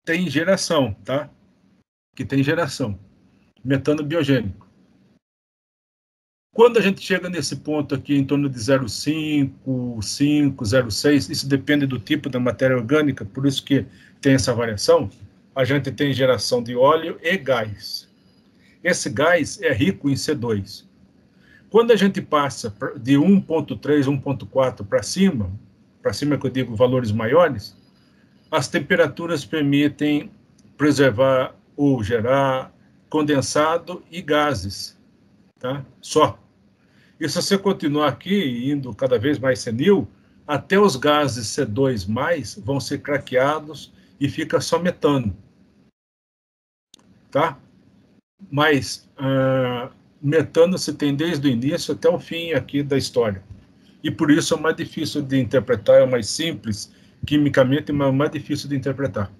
tem geração, tá? Que tem geração. Metano biogênico. Quando a gente chega nesse ponto aqui, em torno de 0,5, 5, 0,6, isso depende do tipo da matéria orgânica, por isso que tem essa variação, a gente tem geração de óleo e gás. Esse gás é rico em C2. Quando a gente passa de 1,3, 1,4 para cima que eu digo valores maiores, as temperaturas permitem preservar ou gerar condensado e gases, tá? Só. E se você continuar aqui, indo cada vez mais senil, até os gases C2+, vão ser craqueados e fica só metano. Tá? Mas metano se tem desde o início até o fim aqui da história. E por isso é mais difícil de interpretar, é mais simples quimicamente, mas é mais difícil de interpretar.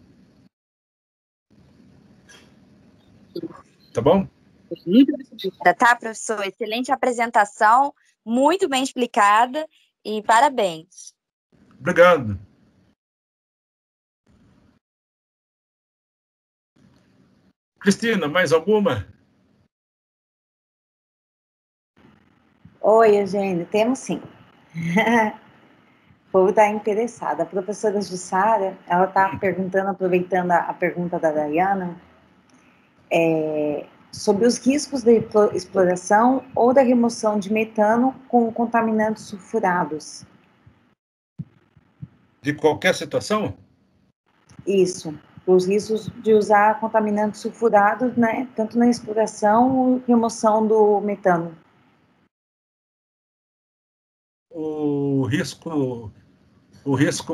Tá bom? Muito obrigada, tá, professor? Excelente apresentação, muito bem explicada e parabéns. Obrigado. Cristina, mais alguma? Oi, Eugênio, temos sim. O povo está interessado. A professora Jussara, ela está perguntando, aproveitando a pergunta da Dayana, sobre os riscos da exploração ou da remoção de metano com contaminantes sulfurados. De qualquer situação? Isso, os riscos de usar contaminantes sulfurados, né, tanto na exploração e remoção do metano. O risco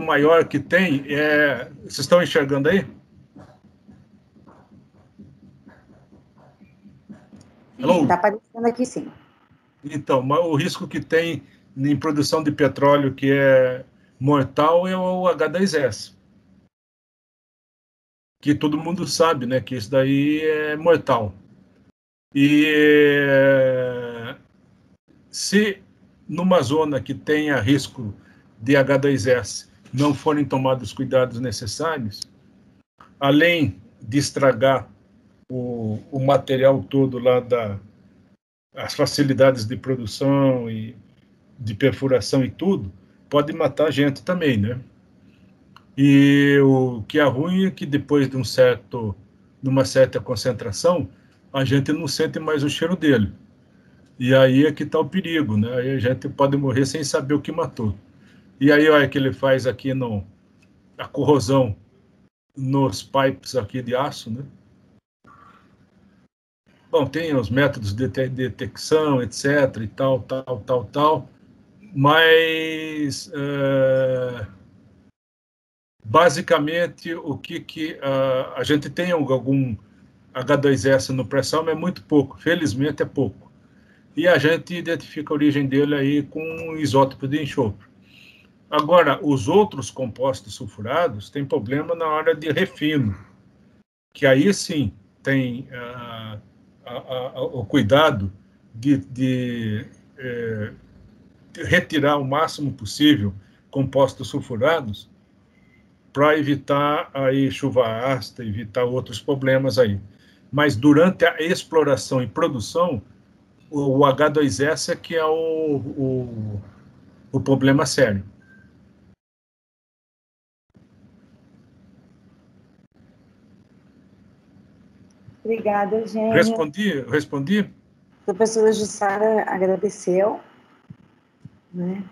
maior que tem é... Vocês estão enxergando aí? Está aparecendo aqui, sim. Então, o risco que tem em produção de petróleo que é mortal é o H2S. Que todo mundo sabe, né, que isso daí é mortal. E se numa zona que tenha risco de H2S não forem tomados os cuidados necessários, além de estragar o material todo lá as facilidades de produção e de perfuração e tudo, pode matar a gente também, né? E o que é ruim é que depois de uma certa concentração, a gente não sente mais o cheiro dele. E aí é que está o perigo, né? Aí a gente pode morrer sem saber o que matou. E aí, olha que ele faz aqui a corrosão nos pipes aqui de aço, né? Bom, tem os métodos de detecção, etc, e tal, mas basicamente o que a gente tem algum H2S no pré-sal, mas é muito pouco, felizmente é pouco. E a gente identifica a origem dele aí com isótopo de enxofre. Agora, os outros compostos sulfurados têm problema na hora de refino, que aí sim tem o cuidado de retirar o máximo possível compostos sulfurados para evitar aí chuva ácida, evitar outros problemas aí. Mas durante a exploração e produção, o H2S é que é o problema sério. Obrigada, Eugênio. Respondi? A professora Jussara agradeceu, né?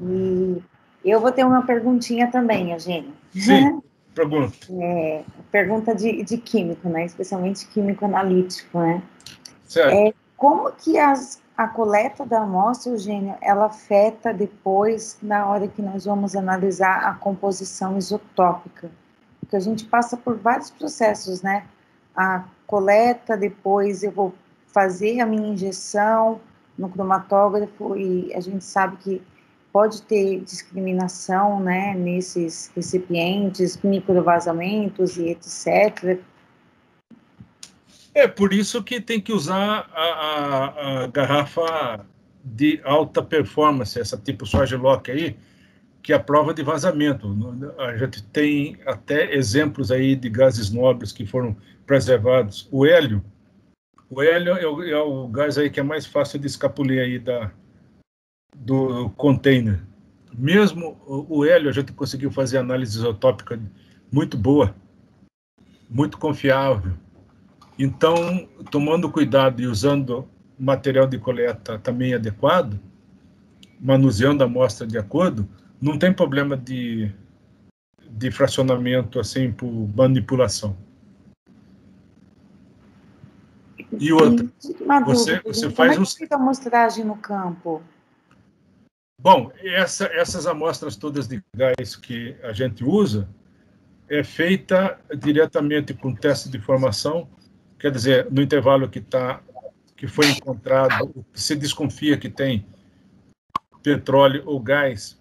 E eu vou ter uma perguntinha também, Eugênio. Sim, pergunta. Pergunta de químico, né? Especialmente químico analítico, né? Certo. Como que a coleta da amostra, Eugênio, ela afeta depois, na hora que nós vamos analisar a composição isotópica? Porque a gente passa por vários processos, né? A coleta, depois eu vou fazer a minha injeção no cromatógrafo e a gente sabe que pode ter discriminação, né, nesses recipientes, microvazamentos e etc. É por isso que tem que usar a garrafa de alta performance, essa tipo Swagelok aí, que é a prova de vazamento. A gente tem até exemplos aí de gases nobres que foram preservados. O hélio é o gás aí que é mais fácil de escapulir aí do container. Mesmo o hélio, a gente conseguiu fazer análise isotópica muito boa, muito confiável. Então, tomando cuidado e usando material de coleta também adequado, manuseando a amostra de acordo, não tem problema de fracionamento assim por manipulação. E outra, você faz como é que fica a amostragem no campo? Bom, essas amostras todas de gás que a gente usa é feita diretamente com teste de formação, quer dizer, no intervalo que foi encontrado, se desconfia que tem petróleo ou gás,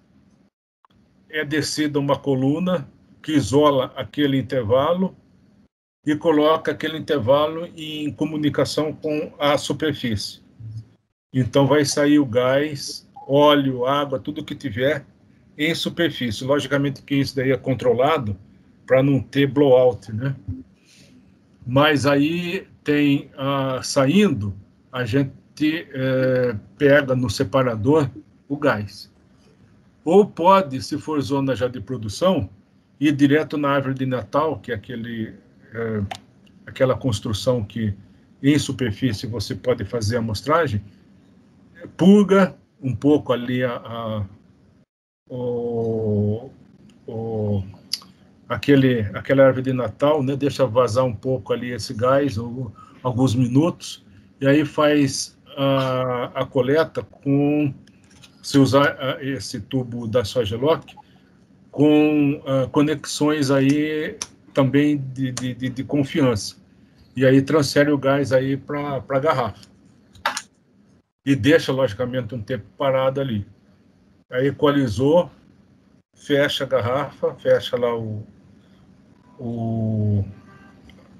é descida uma coluna que isola aquele intervalo e coloca aquele intervalo em comunicação com a superfície. Então vai sair o gás, óleo, água, tudo que tiver em superfície. Logicamente que isso daí é controlado para não ter blowout, né? Mas aí tem, saindo, a gente pega no separador o gás. Ou pode, se for zona já de produção, ir direto na árvore de Natal, que é aquela construção que em superfície você pode fazer a amostragem, purga um pouco ali aquela árvore de Natal, né, deixa vazar um pouco ali esse gás, alguns minutos, e aí faz a coleta com, se usar esse tubo da Swagelok, com conexões aí também de confiança. E aí transfere o gás aí para a garrafa. E deixa, logicamente, um tempo parado ali. Aí equalizou, fecha a garrafa, fecha lá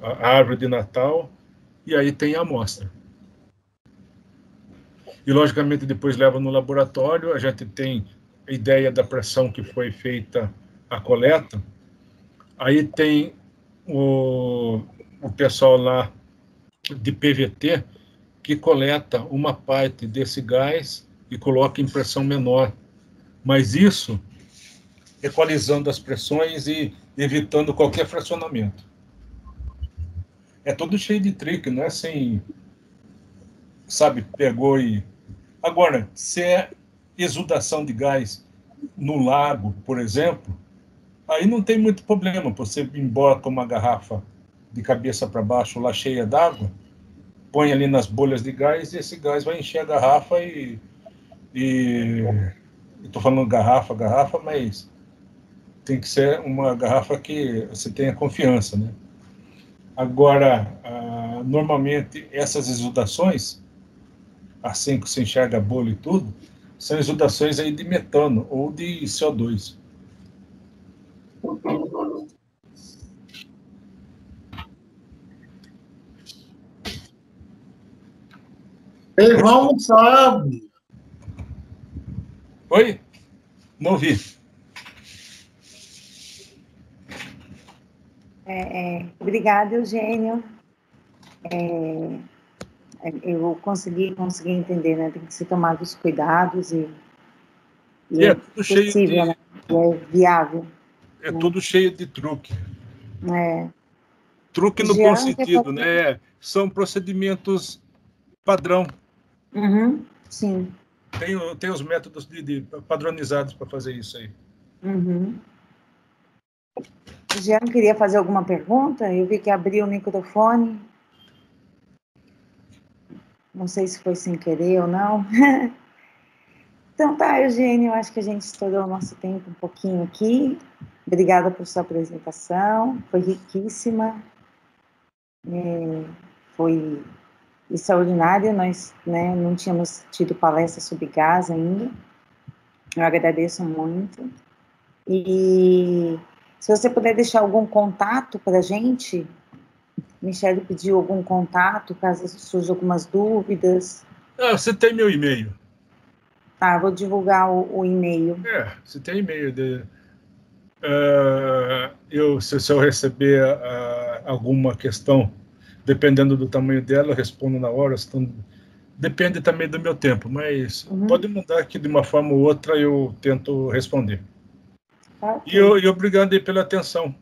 a árvore de Natal, e aí tem a amostra. E, logicamente, depois leva no laboratório, a gente tem a ideia da pressão que foi feita a coleta. Aí tem o pessoal lá de PVT que coleta uma parte desse gás e coloca em pressão menor. Mas isso equalizando as pressões e evitando qualquer fracionamento. É todo cheio de trick, não é assim, sabe, pegou e... Agora, se é exudação de gás no lago, por exemplo, aí não tem muito problema, você ir embora com uma garrafa de cabeça para baixo lá cheia d'água, põe ali nas bolhas de gás e esse gás vai encher a garrafa e estou falando garrafa, mas tem que ser uma garrafa que você tenha confiança, né? Agora, normalmente, essas exudações, assim que você enxerga a bolha e tudo, são exudações aí de metano ou de CO2. Irmão sabe. Oi? Não ouvi. Obrigada, Eugênio. Eu consegui entender, né? Tem que ser tomados cuidados e é tudo possível, cheio de... né? É viável. É, né? Tudo cheio de truque. É. Truque no bom sentido, né? São procedimentos padrão. Uhum, sim. Tem os métodos padronizados para fazer isso aí. Uhum. O Jean queria fazer alguma pergunta? Eu vi que abriu o microfone. Não sei se foi sem querer ou não. Então tá, Eugênio, eu acho que a gente estourou o nosso tempo um pouquinho aqui. Obrigada por sua apresentação, foi riquíssima. Foi extraordinário, nós não tínhamos tido palestra sobre gás ainda. Eu agradeço muito. E se você puder deixar algum contato para a gente, Michele pediu algum contato, caso surjam algumas dúvidas. Você tem meu e-mail. Tá, vou divulgar o e-mail. Você tem e-mail. Se eu receber alguma questão, dependendo do tamanho dela, eu respondo na hora. Depende também do meu tempo, mas pode mandar que de uma forma ou outra eu tento responder. Tá, okay. E obrigado aí pela atenção.